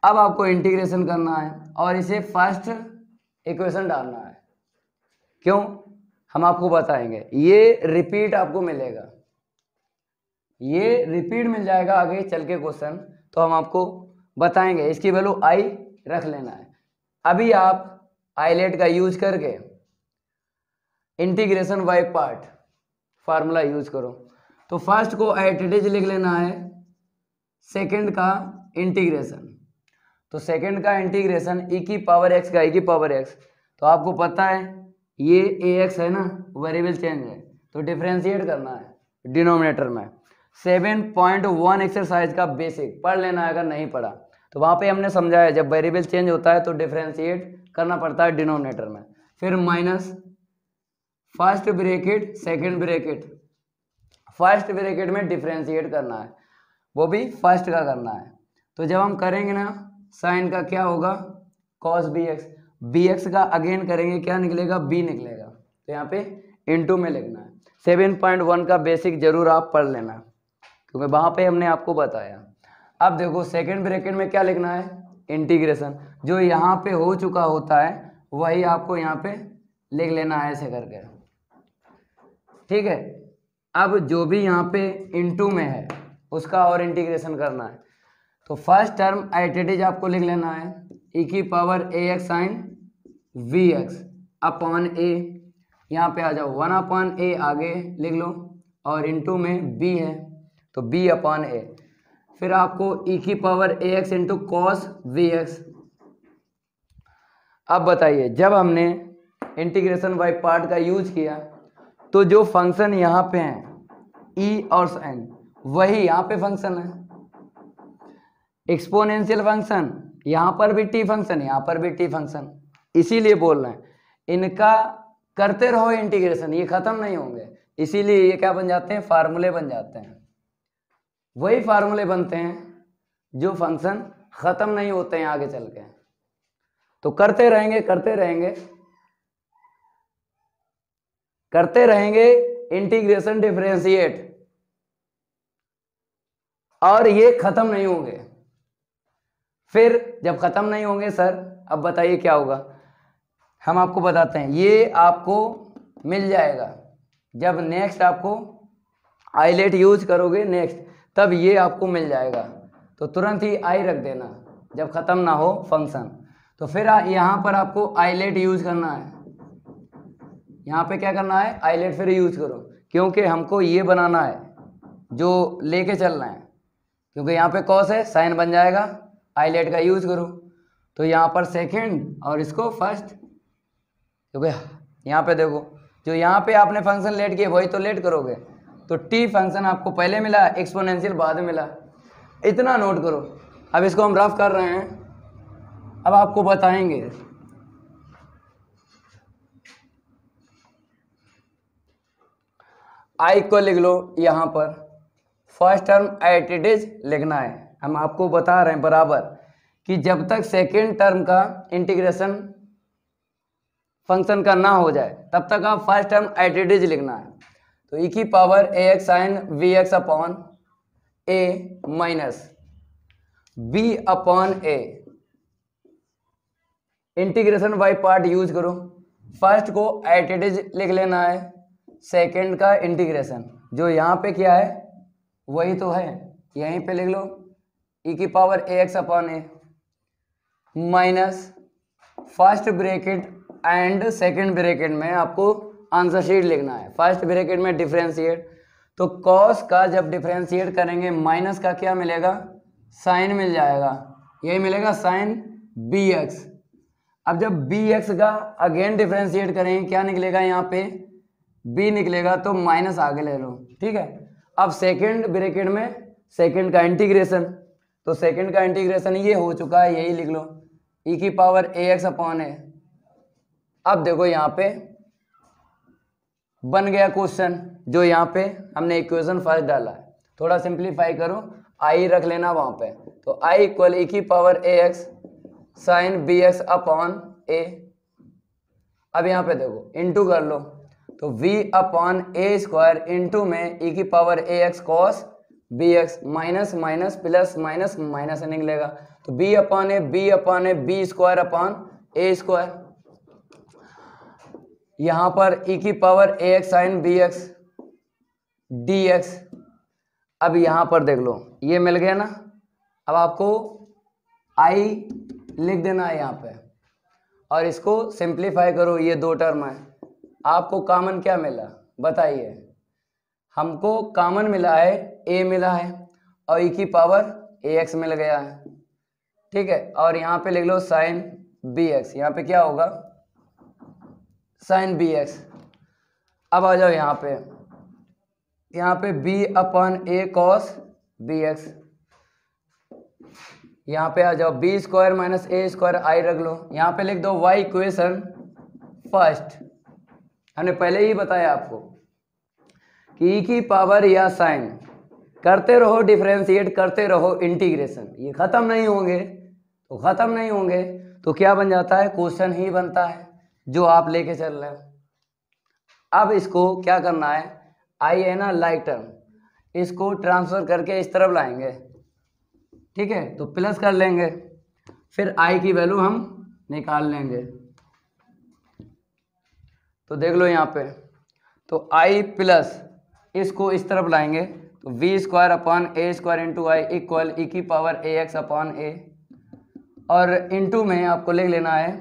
अब आपको इंटीग्रेशन करना है और इसे फर्स्ट इक्वेशन डालना है। क्यों, हम आपको बताएंगे। ये रिपीट आपको मिलेगा, ये रिपीट मिल जाएगा आगे चल के क्वेश्चन, तो हम आपको बताएंगे। इसकी वैल्यू आई रख लेना है। अभी आप आईलेट का यूज करके integration by part formula use करो। तो फर्स्ट को एट इट इज लिख लेना है, सेकंड का इंटीग्रेशन, तो सेकंड का इंटीग्रेशन ई की पावर एक्स का ई की पावर एक्स, तो आपको पता है ये ए एक्स है ना, वेरिएबल चेंज है, तो डिफरेंशिएट करना है डिनोमिनेटर में। 7.1 एक्सरसाइज का बेसिक पढ़ लेना है, अगर नहीं पढ़ा तो वहाँ पे हमने समझाया जब वेरिएबल चेंज होता है तो डिफरेंशिएट करना पड़ता है डिनोमिनेटर में, फिर minus first bracket second bracket, first bracket में डिफरेंशिएट करना है, वो भी फर्स्ट का करना है। तो जब हम करेंगे ना, साइन का क्या होगा, कॉस बी एक्स, bx का अगेन करेंगे, क्या निकलेगा, b निकलेगा। तो यहाँ पे इनटू में लिखना है। 7.1 का बेसिक जरूर आप पढ़ लेना, क्योंकि वहां पे हमने आपको बताया। अब देखो सेकंड ब्रैकेट में क्या लिखना है, इंटीग्रेशन। जो यहाँ पे हो चुका होता है वही आपको यहाँ पे लिख लेना है ऐसे करके, ठीक है। अब जो भी यहाँ पे इनटू में है उसका और इंटीग्रेशन करना है। तो फर्स्ट टर्म एट आपको लिख लेना है e की power ax sine vx upon a। यहाँ पे आ जाओ 1 अपॉन a आगे लिख लो, और इनटू में b है तो b अपॉन a। फिर आपको e की power ax into cos vx। अब बताइए, जब हमने इंटीग्रेशन बाय पार्ट का यूज किया तो जो फंक्शन यहाँ पे हैं e और sin, वही यहाँ पे फंक्शन है। एक्सपोनेंशियल फंक्शन, यहाँ पर भी t फंक्शन, यहाँ पर भी t फंक्शन, इसीलिए बोल रहे हैं इनका करते रहो इंटीग्रेशन, ये खत्म नहीं होंगे। इसीलिए ये क्या बन जाते हैं, फार्मूले बन जाते हैं। वही फार्मूले बनते हैं जो फंक्शन खत्म नहीं होते हैं आगे चल के। तो करते रहेंगे करते रहेंगे करते रहेंगे इंटीग्रेशन डिफरेंशिएट, और ये खत्म नहीं होंगे। फिर जब खत्म नहीं होंगे सर, अब बताइए क्या होगा, हम आपको बताते हैं। ये आपको मिल जाएगा जब नेक्स्ट आपको आईलेट यूज करोगे नेक्स्ट, तब ये आपको मिल जाएगा। तो तुरंत ही आई रख देना जब खत्म ना हो फंक्शन। तो फिर यहाँ पर आपको आईलेट यूज करना है, यहाँ पे क्या करना है, आईलेट फिर यूज करो, क्योंकि हमको ये बनाना है जो लेके चलना है। क्योंकि यहाँ पे कॉस है, साइन बन जाएगा, आईलेट का यूज करो। तो यहाँ पर सेकंड और इसको फर्स्ट, क्योंकि यहाँ पे देखो जो यहाँ पे आपने फंक्शन लेट किया वही तो लेट करोगे। तो टी फंक्शन आपको पहले मिला, एक्सपोनेंशियल बाद में मिला, इतना नोट करो। अब इसको हम रफ कर रहे हैं, अब आपको बताएंगे। आई को लिख लो, यहाँ पर first term at it is लिखना है। हम आपको बता रहे हैं बराबर कि जब तक सेकेंड टर्म का इंटीग्रेशन फंक्शन का ना हो जाए तब तक आप first term at it is लिखना है। तो e की power ax sine vx upon a minus b upon a। Integration by part use करो। फर्स्ट को एट इट इज लिख लेना है, सेकेंड का इंटीग्रेशन जो यहाँ पे क्या है वही तो है, यहीं पे लिख लो e की power ax upon a minus first bracket and second bracket में आपको आंसर शीट लिखना है। फर्स्ट ब्रैकेट में डिफरेंशिएट, तो कॉस का जब डिफरेंशिएट करेंगे माइनस का क्या मिलेगा, साइन मिल जाएगा, यही मिलेगा साइन bx। अब जब bx का अगेन डिफरेंशिएट करेंगे क्या निकलेगा, यहाँ पे b निकलेगा, तो माइनस आगे ले लो, ठीक है। अब सेकंड ब्रैकेट में सेकंड का इंटीग्रेशन, तो सेकंड का इंटीग्रेशन ये हो चुका है, यही लिख लो e की पावर ax अपॉन a। अब देखो यहाँ पे बन गया क्वेश्चन, जो यहाँ पे हमने इक्वेशन फर्स्ट डाला है। थोड़ा सिंप्लीफाई करो, आई रख लेना वहां पे। तो आई इक्वल e की power ax sine bx upon a। अब यहाँ पे देखो इनटू कर लो, तो v upon a square into में e की power ax cos bx minus minus plus minus minus निकलेगा। तो b upon a b square upon a square. यहाँ पर e की power ax sine bx dx। अब यहाँ पर देख लो ये मिल गया ना। अब आपको i लिख देना है यहाँ पे, और इसको सिंप्लीफाई करो, ये दो टर्म है। आपको कॉमन क्या मिला बताइए, हमको कॉमन मिला है a मिला है, और e की पावर ax मिल गया है, ठीक है। और यहाँ पे लिख लो साइन bx, यहाँ पे क्या होगा साइन bx। अब आ जाओ यहाँ पे b upon a cos bx। यहाँ पे आ जाओ b square minus a square I रख लो, यहाँ पे लिख दो y इक्वेशन फर्स्ट। हमने पहले ही बताया आपको कि e की पावर या साइन करते रहो, डिफरेंशिएट करते रहो इंटीग्रेशन, ये खत्म नहीं होंगे, तो खत्म नहीं होंगे। तो क्या बन जाता है, क्वेश्चन ही बनता है जो आप लेके चल रहे हो। अब इसको क्या करना है, आई है ना लाइक टर्म, इसको ट्रांसफर करके इस तरफ लाएंगे, ठीक है, तो प्लस कर लेंगे, फिर आई की वैल्यू हम निकाल लेंगे। तो देख लो यहाँ पे, तो आई प्लस इसको इस तरफ लाएंगे, तो b square upon a square into I equal e की power a x upon a, और इंटू में आपको लिख लेना है,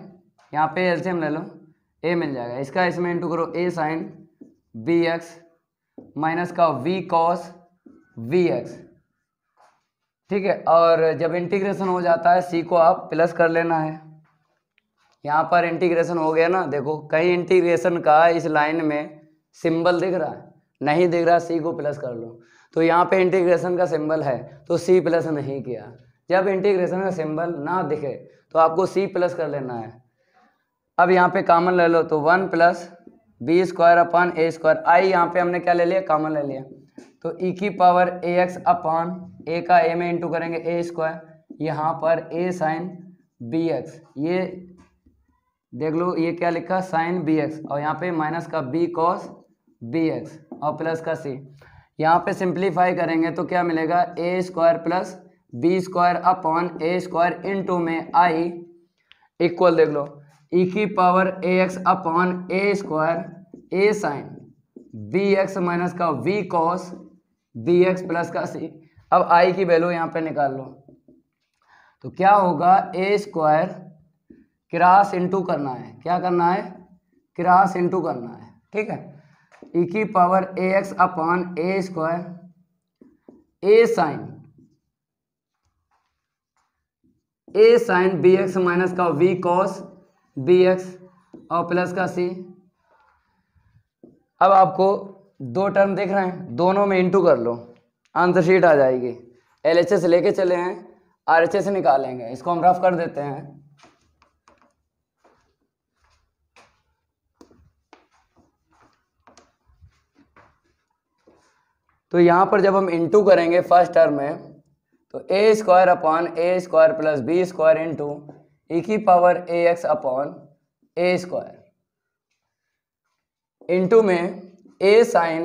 यहाँ पे एलसीएम ले लो, ए मिल जाएगा, इसका इसमें इंटू करो ए साइन बी एक्स माइनस का वी कॉस वी एक्स, ठीक है। और जब इंटीग्रेशन हो जाता है सी को आप प्लस कर लेना है। यहाँ पर इंटीग्रेशन हो गया ना, देखो कहीं इंटीग्रेशन का इस लाइन में सिंबल दिख रहा है, नहीं दिख रहा, सी को प्लस कर लो। तो यहाँ पे इंटीग्रेशन का सिंबल है तो सी प्लस नहीं किया। जब इंटीग्रेशन का सिंबल ना दिखे तो आपको सी प्लस कर लेना है। अब यहाँ पे कॉमन ले लो, तो 1 plus b square upon a square, आई यहाँ पे हमने क्या ले लिया, कॉमन ले लिया, तो ई की पावर ए एक्स अपॉन ए का ए में इंटू करेंगे ए स्क्वायर, यहाँ पर ए साइन बी एक्स, ये देख लो ये क्या लिखा, साइन बी एक्स, और यहाँ पे माइनस का बी कॉस बी एक्स और प्लस का सी। यहाँ पे सिंप्लीफाई करेंगे तो क्या मिलेगा, ए square plus b square upon a square into में आई इक्वल देख लो ई की power a x upon a square A sine b x minus का b cos b x plus का सी। अब आई की वैल्यू यहाँ पे निकाल लो, तो क्या होगा, ए स्क्वायर क्रॉस इंटू करना है, क्या करना है, क्रॉस इंटू करना है, ठीक है, ई की power a x upon a square A sine b x minus का वी कॉस बी एक्स और प्लस का सी। अब आपको दो टर्म दिख रहे हैं, दोनों में इंटू कर लो, आंसर शीट आ जाएगी। एलएचएस लेके चले हैं, आरएचएस निकालेंगे, इसको हम रफ कर देते हैं। तो यहाँ पर जब हम इंटू करेंगे फर्स्ट टर्म में, तो a square upon a square plus b square into e की power a x upon a square into में a sine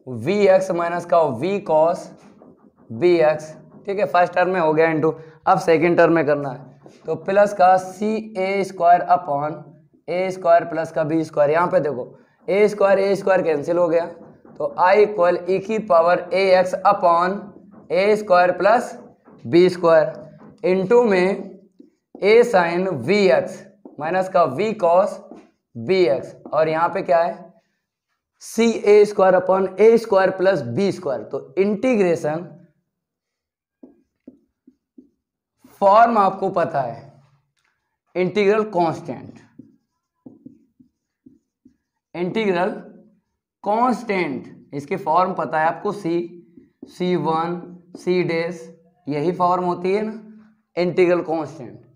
we x minus का वी कॉस बी एक्स, ठीक है, फर्स्ट टर्म में हो गया इंटू। अब सेकेंड टर्म में करना है, तो प्लस का सी a square upon a square plus का बी स्क्वायर, यहाँ पे देखो ए स्क्वायर कैंसिल हो गया, तो आई इक्वल ई की power a x upon a square plus b square into में a sine we x minus का वी कॉस बी एक्स, और यहाँ पे क्या है, c a square upon a square plus b square. तो integration form आपको पता है, इंटीग्रल कांस्टेंट, इसके फॉर्म पता है आपको, C1 C डैश, यही फॉर्म होती है ना इंटीग्रल कांस्टेंट।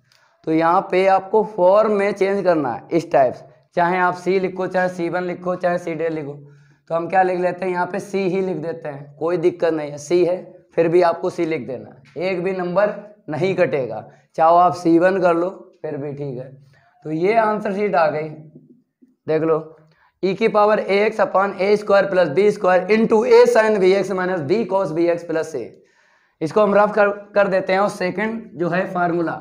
तो यहाँ पे आपको फॉर्म में चेंज करना है इस टाइप से, चाहे आप C लिखो, चाहे C1 लिखो, चाहे C डैश लिखो, तो हम क्या लिख लेते हैं, यहाँ पे C ही लिख देते हैं, कोई दिक्कत नहीं है, C है फिर भी आपको C लिख देना है, एक भी नंबर नहीं कटेगा, चाहो आप C1 कर लो फिर भी ठीक है। तो ये आंसर शीट आ गई, देख लो, ई की power a x upon a square plus b square into a sine b x minus b cos b x plus a. इसको हम रफ कर देते हैं, और सेकंड जो है फार्मूला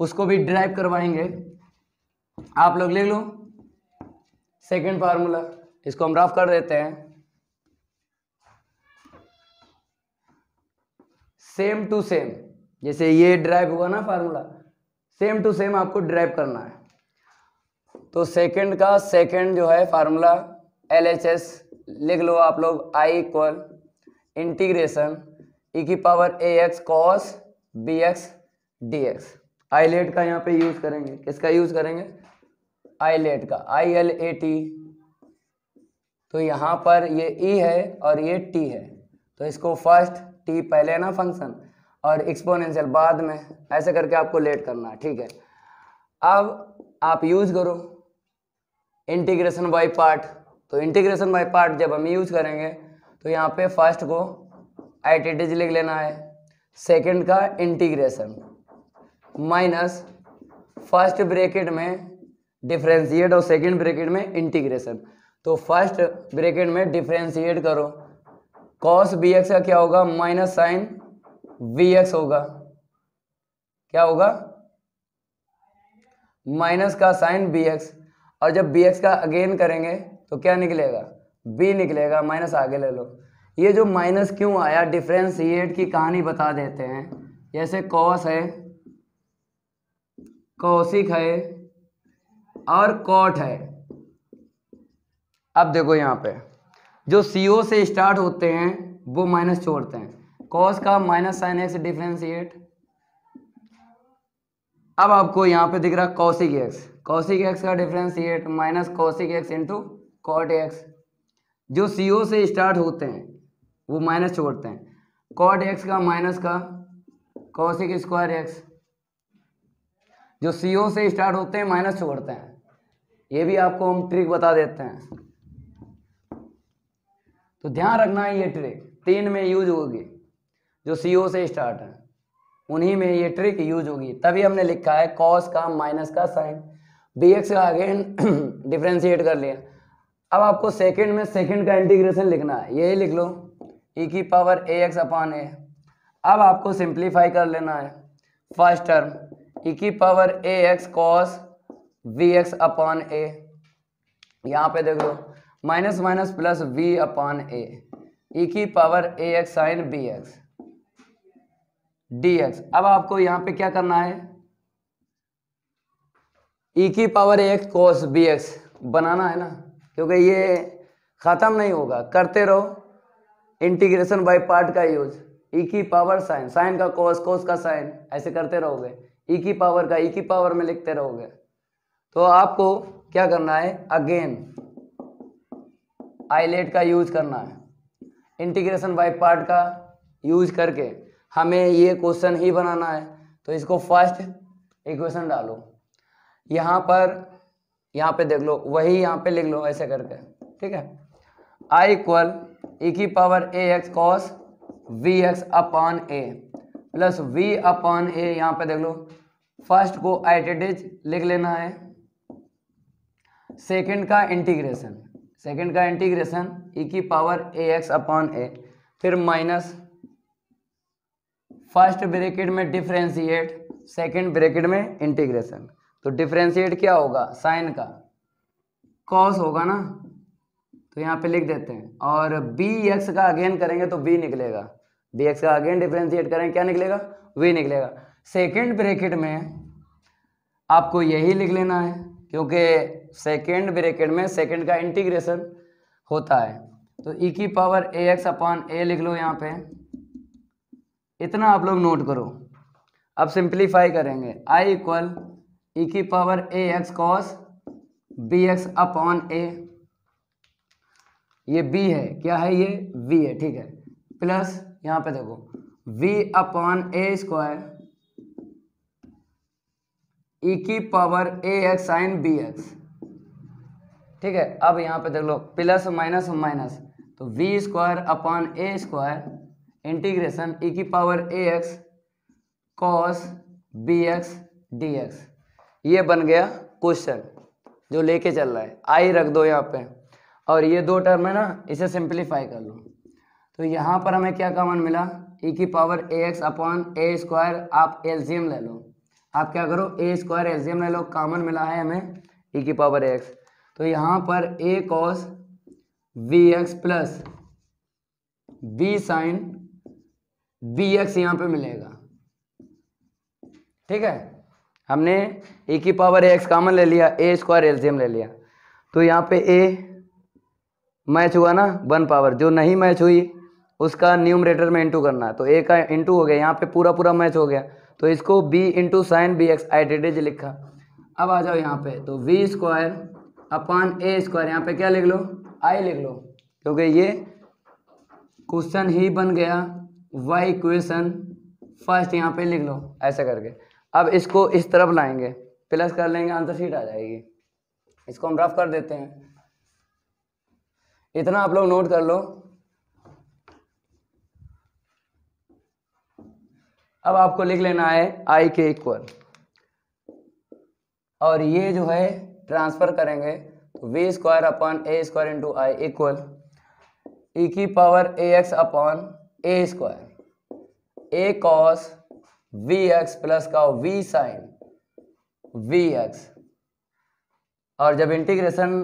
उसको भी ड्राइव करवाएंगे, आप लोग लिख लो सेकंड फार्मूला, इसको हम रफ कर देते हैं। सेम टू सेम, जैसे ये ड्राइव हुआ ना फार्मूला, सेम टू सेम आपको ड्राइव करना है। तो सेकंड का सेकंड जो है फार्मूला LHS लिख लो आप लोग, आई इक्वल इंटीग्रेशन ई की power a x cos b x d x. ILATE का यहाँ पे यूज करेंगे, किसका यूज करेंगे, आईलेट का, ILAT। तो यहाँ पर ये E है और ये T है, तो इसको फर्स्ट T पहले ना फंक्शन और एक्सपोनेंशियल बाद में, ऐसे करके आपको लेट करना है, ठीक है। अब आप यूज करो इंटीग्रेशन बाय पार्ट। तो इंटीग्रेशन बाय पार्ट जब हम यूज करेंगे तो यहाँ पे फर्स्ट को ITT लिख लेना है, सेकंड का इंटीग्रेशन माइनस फर्स्ट ब्रैकेट में डिफरेंशिएट और सेकंड ब्रैकेट में इंटीग्रेशन। तो फर्स्ट ब्रैकेट में डिफरेंशिएट करो, कॉस बी एक्स का क्या होगा, माइनस साइन वी एक्स होगा, क्या होगा, माइनस का साइन बी एक्स, और जब बी एक्स का अगेन करेंगे तो क्या निकलेगा, बी निकलेगा, माइनस आगे ले लो। ये जो माइनस क्यों आया, डिफरेंशिएट की कहानी बता देते हैं। जैसे कॉस है, कॉसिक है और कॉट है। अब देखो यहाँ पे जो CO से स्टार्ट होते हैं वो माइनस छोड़ते हैं, कॉस का माइनस साइन एक्स डिफरेंशिएट। अब आपको यहाँ पे दिख रहा है कॉसिक एक्स, कॉसिक एक्स का differentiate minus cosec x into cot x. जो CO से स्टार्ट होते हैं वो माइनस छोड़ते हैं, कॉट एक्स का माइनस का कॉसिक स्क्वायर एक्स। जो CO से स्टार्ट होते हैं माइनस छोड़ते हैं, ये भी आपको हम ट्रिक बता देते हैं, तो ध्यान रखना है। ये ट्रिक 3 में यूज होगी, जो CO से स्टार्ट है उन्हीं में ये ट्रिक यूज होगी। तभी हमने लिखा है कॉस का माइनस का साइन, बी एक्स का आगे डिफ्रेंशिएट कर लिया। अब आपको सेकंड में सेकंड का इंटीग्रेशन लिखना है, यही लिख लो e की power a x upon a. अब आपको सिंप्लीफाई कर लेना है, फर्स्ट टर्म e की power a x cos b x upon a, यहाँ पे देख लो minus minus plus b upon a, e की power a x sine b x d x. अब आपको यहाँ पे क्या करना है, ई की power a x cos b x बनाना है ना, क्योंकि ये खत्म नहीं होगा, करते रहो इंटीग्रेशन बाय पार्ट का यूज। ई की पावर साइन, साइन का कॉस, कॉस का साइन, ऐसे करते रहोगे, ई की पावर का ई की पावर में लिखते रहोगे। तो आपको क्या करना है, अगेन आइलेट का यूज करना है, इंटीग्रेशन बाय पार्ट का यूज करके हमें ये क्वेश्चन ही बनाना है। तो इसको फर्स्ट इक्वेशन डालो यहाँ पर, यहाँ पे देख लो, वही यहाँ पे लिख लो ऐसे करके, ठीक है। I इक्वल ई की power a x cos b x upon A plus b upon a, यहाँ पे देख लो फर्स्ट को आइडेटिज लिख लेना है, सेकंड का इंटीग्रेशन, सेकंड का इंटीग्रेशन ई की पावर ए एक्स अपान ए, फिर माइनस फर्स्ट ब्रैकेट में डिफरेंशिएट, सेकंड ब्रैकेट में इंटीग्रेशन। तो डिफरेंशिएट क्या होगा, साइन का कॉस होगा ना, तो यहाँ पे लिख देते हैं, और बी एक्स का अगेन करेंगे तो बी निकलेगा, बी एक्स का अगेन डिफरेंशिएट करेंगे क्या निकलेगा, वी निकलेगा। सेकंड ब्रैकेट में आपको यही लिख लेना है, क्योंकि सेकंड ब्रैकेट में सेकंड का इंटीग्रेशन होता है। तो ई की पावर ए एक्स अपान ए लिख लो यहाँ पे, इतना आप लोग नोट करो। अब सिंप्लीफाई करेंगे, आई इक्वल ई की power a x cos b x upon a, ये बी है, क्या है ये वी है, ठीक है, प्लस यहाँ पे देखो b upon a square e की power a x sine b x, ठीक है। अब यहाँ पे देख लो प्लस माइनस माइनस, तो b square upon a square integration e की power a x cos b x d x. ये बन गया क्वेश्चन जो लेके चल रहा है, आई रख दो यहाँ पे, और ये दो टर्म है ना, इसे सिंप्लीफाई कर लो। तो यहाँ पर हमें क्या कॉमन मिला, ई की power a x upon a square, आप एलसीएम ले लो, आप क्या करो ए स्क्वायर एलसीएम ले लो, कॉमन मिला है हमें ई की पावर ए एक्स। तो यहाँ पर a cos b x plus b sine b x यहाँ पे मिलेगा, ठीक है। हमने ए की पावर ए एक्स कॉमन ले लिया, ए स्क्वायर एलसीएम ले लिया, तो यहाँ पे ए मैच हुआ ना 1 पावर, जो नहीं मैच हुई उसका न्यूमरेटर में इंटू करना है, तो ए का इंटू हो गया, यहाँ पे पूरा पूरा मैच हो गया, तो इसको b into sine b x आइडेटिज लिखा। अब आ जाओ यहाँ पे, तो b square upon a square, यहाँ पे क्या लिख लो, आई लिख लो, क्योंकि ये क्वेश्चन ही बन गया, वह इक्वेशन फर्स्ट यहाँ पे लिख लो ऐसे करके। अब इसको इस तरफ लाएंगे, प्लस कर लेंगे, आंसर शीट आ जाएगी। इसको हम रफ कर देते हैं, इतना आप लोग नोट कर लो। अब आपको लिख लेना है आई के इक्वल और ये जो है ट्रांसफर करेंगे तो b square upon a square into I equal e की power a x upon a square a cos b x plus का वी साइन वी एक्स। और जब इंटीग्रेशन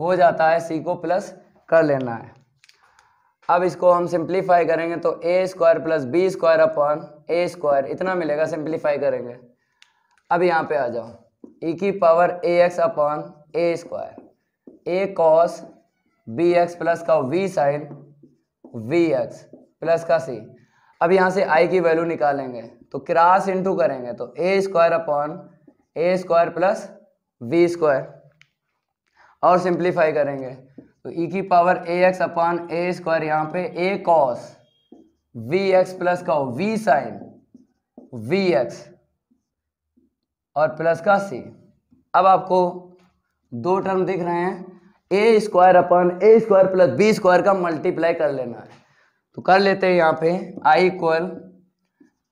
हो जाता है सी को प्लस कर लेना है। अब इसको हम सिंप्लीफाई करेंगे तो a square plus b square upon a square इतना मिलेगा, सिंप्लीफाई करेंगे। अब यहाँ पे आ जाओ, ई की power a x upon a square a cos b x plus का we sine we x plus का सी। अब यहाँ से आई की वैल्यू निकालेंगे तो क्रॉस इनटू करेंगे तो a square upon a square plus we square और सिंप्लीफाई करेंगे तो ई की power a x upon a square यहाँ पे ए कॉस वी एक्स प्लस का वी साइन वी एक्स और प्लस का सी। अब आपको दो टर्म दिख रहे हैं, ए square upon a square plus b square का मल्टीप्लाई कर लेना है तो कर लेते हैं। यहाँ पे I equal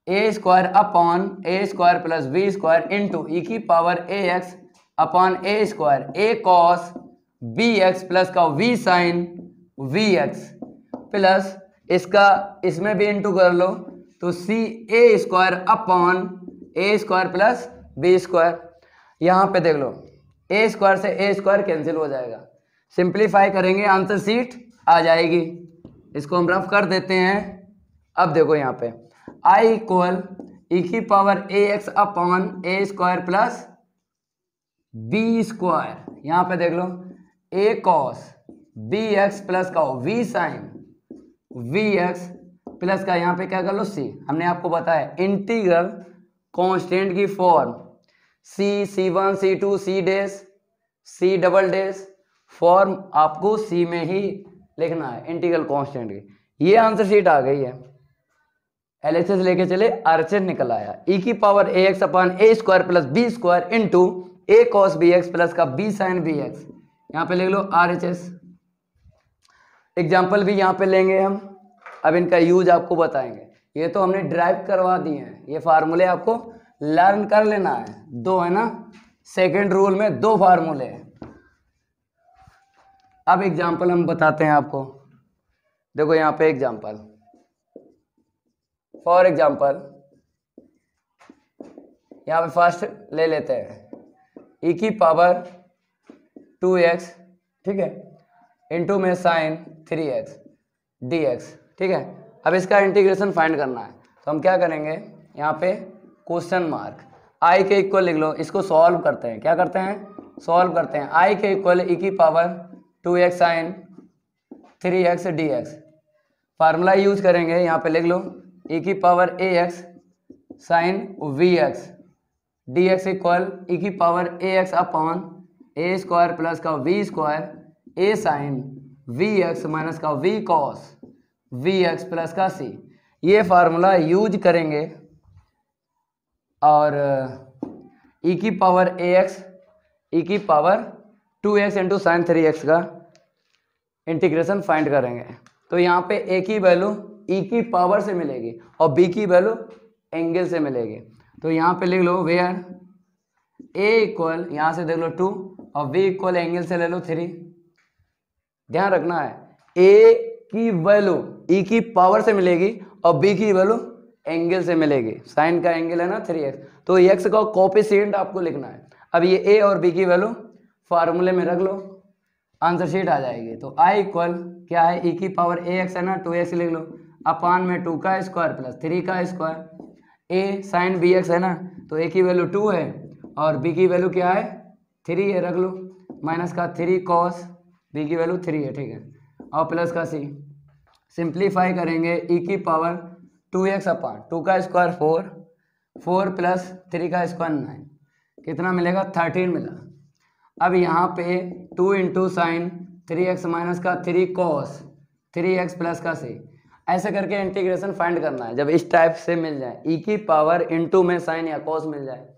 A square upon a square plus b square into e की power a x upon a square a cos b x plus का we sine we x plus इसका इसमें भी इंटू कर लो तो c a square upon a square plus b square. यहाँ पे देख लो ए स्क्वायर से ए स्क्वायर कैंसिल हो जाएगा, सिंप्लीफाई करेंगे आंसर शीट आ जाएगी। इसको हम रफ कर देते हैं। अब देखो यहाँ पे आई इक्वल ई की power a x upon a square plus b square, यहाँ पे देख लो a cos b x plus का we sine we x plus का यहाँ पे क्या कर लो सी। हमने आपको बताया इंटीग्रल कांस्टेंट की form C1 C2 C dash C double dash form आपको C में ही लिखना है इंटीग्रल कांस्टेंट की। ये आंसर शीट आ गई है। LHS लेके चले, RHS निकल आया ई की power a x upon a square plus b square into a cos b x plus का बी साइन बी एक्स। यहाँ पे लिख लो RHS। एग्जाम्पल भी यहाँ पे लेंगे हम, अब इनका यूज आपको बताएंगे। ये तो हमने ड्राइव करवा दिए हैं, ये फार्मूले आपको लर्न कर लेना है। दो है ना, सेकंड रूल में दो फार्मूले हैं। अब एग्जाम्पल हम बताते हैं आपको। देखो यहाँ पे एग्जाम्पल, फॉर एग्जाम्पल यहाँ पे फर्स्ट ले लेते हैं ई की पावर 2x, ठीक है, इंटू में साइन 3x dx, ठीक है। अब इसका इंटीग्रेशन फाइंड करना है तो हम क्या करेंगे, यहाँ पे क्वेश्चन मार्क आई के इक्वल लिख लो। इसको सॉल्व करते हैं, क्या करते हैं, सॉल्व करते हैं। आई के इक्वल ई की power 2x sign 3x dx। Formula use करेंगे, यहाँ पे लिख लो ई की power ax sine vx dx equal e की power ax upon a square plus का we square A sine we x minus का b cos b x plus का सी। ये फार्मूला यूज करेंगे और ई की पावर ए एक्स ई की power 2x into sine 3x का इंटीग्रेशन फाइंड करेंगे। तो यहाँ पे ए की वैल्यू ई की पावर से मिलेगी और बी की वैल्यू एंगल से मिलेगी। तो यहाँ पे लिख लो वेयर ए इक्वल, यहाँ से देख लो 2 और बी इक्वल एंगल से ले लो 3। ध्यान रखना है ए की वैल्यू ई की पावर से मिलेगी और बी की वैल्यू एंगल से मिलेगी। साइन का एंगल है ना 3x, तो x का कोएफिशिएंट आपको लिखना है। अब ये ए और बी की वैल्यू फार्मूले में रख लो, आंसर शीट आ जाएगी। तो आई इक्वल क्या है, ई की पावर ए एक्स है ना 2x लिख लो अपान में 2 का स्क्वायर प्लस 3 का स्क्वायर। ए साइन बी एक्स है ना, तो ए की वैल्यू 2 है और बी की वैल्यू क्या है 3 है, रख लो माइनस का 3 कॉस बी की वैल्यू 3 है, ठीक है, और प्लस का सी। सिंप्लीफाई करेंगे ई की पावर 2x अपान 2 का स्क्वायर 4 प्लस 3 का स्क्वायर 9, कितना मिलेगा 13 मिला। अब यहाँ पे 2 इंटू साइन 3x माइनस का 3 कॉस 3x प्लस का सी, ऐसे करके इंटीग्रेशन फाइंड करना है। जब इस टाइप से मिल जाए ई की पावर इंटू में साइन या कॉस मिल जाए।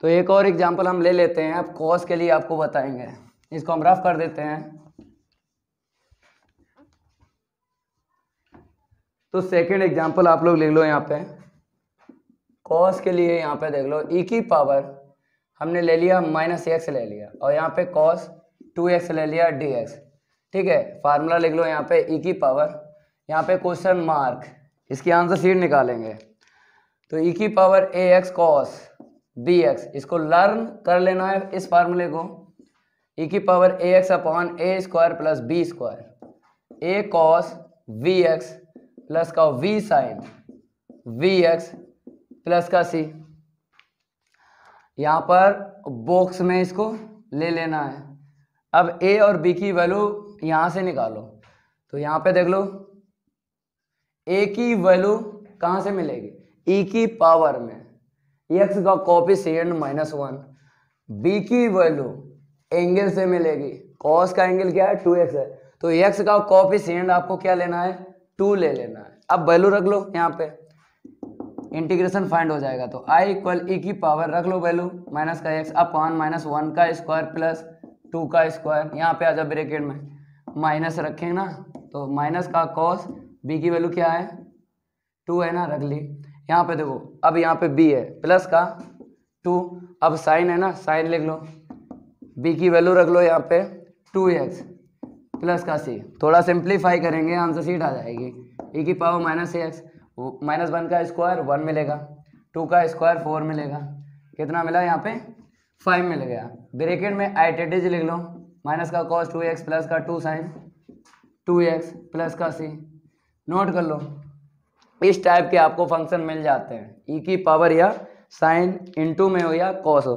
तो एक और एग्जांपल हम ले लेते हैं, अब कॉस के लिए आपको बताएंगे, इसको हम रफ कर देते हैं। तो सेकंड एग्जांपल आप लोग लिख लो यहाँ पे कॉस के लिए, यहाँ पे देख लो ई की पावर हमने ले लिया माइनस एक्स ले लिया, और यहाँ पे कॉस 2x ले लिया dx। ठीक है, फार्मूला लिख लो यहाँ पे e की पावर, यहाँ पे क्वेश्चन मार्क, इसकी आंसर शीट निकालेंगे। तो e की पावर ax cos bx, इसको लर्न कर लेना है इस फार्मूले को। e की power ax upon a square plus b square, a cos vx plus का v साइन vx प्लस का c। यहाँ पर बॉक्स में इसको ले लेना है। अब a और b की वैल्यू यहाँ से निकालो, तो यहाँ पे देख लो a की वैल्यू कहाँ से मिलेगी, e की पावर में x का कोफिशिएंट -1, b की वैल्यू एंगल से मिलेगी, cos का एंगल क्या है 2x है, तो x का कोफिशिएंट आपको क्या लेना है 2 ले लेना है। अब वैल्यू रख लो यहाँ पे, इंटीग्रेशन फाइंड हो जाएगा। तो i इक्वल e की पावर रख लो वैल्यू माइनस का x अपॉन -1 का स्क्वायर प्लस 2 का स्क्वायर, यहाँ पे आ जाओ ब्रैकेट में माइनस रखें ना, तो माइनस का cos b की वैल्यू क्या है 2 है ना, रख ली। यहाँ पे देखो अब यहाँ पे b है प्लस का 2, अब साइन है ना, साइन लिख लो, b की वैल्यू रख लो यहाँ पे 2x प्लस का c, थोड़ा सिंप्लीफाई करेंगे आंसर शीट आ जाएगी। e की पावर -x, -1 का स्क्वायर 1 मिलेगा, 2 का स्क्वायर 4 मिलेगा, कितना मिला यहाँ पे 5 मिल गया। ब्रैकेट में आइटेटिज लिख लो, माइनस का cos 2x प्लस का 2 साइन 2x प्लस का c। नोट कर लो, इस टाइप के आपको फंक्शन मिल जाते हैं, e की पावर या साइन इनटू में हो या cos हो,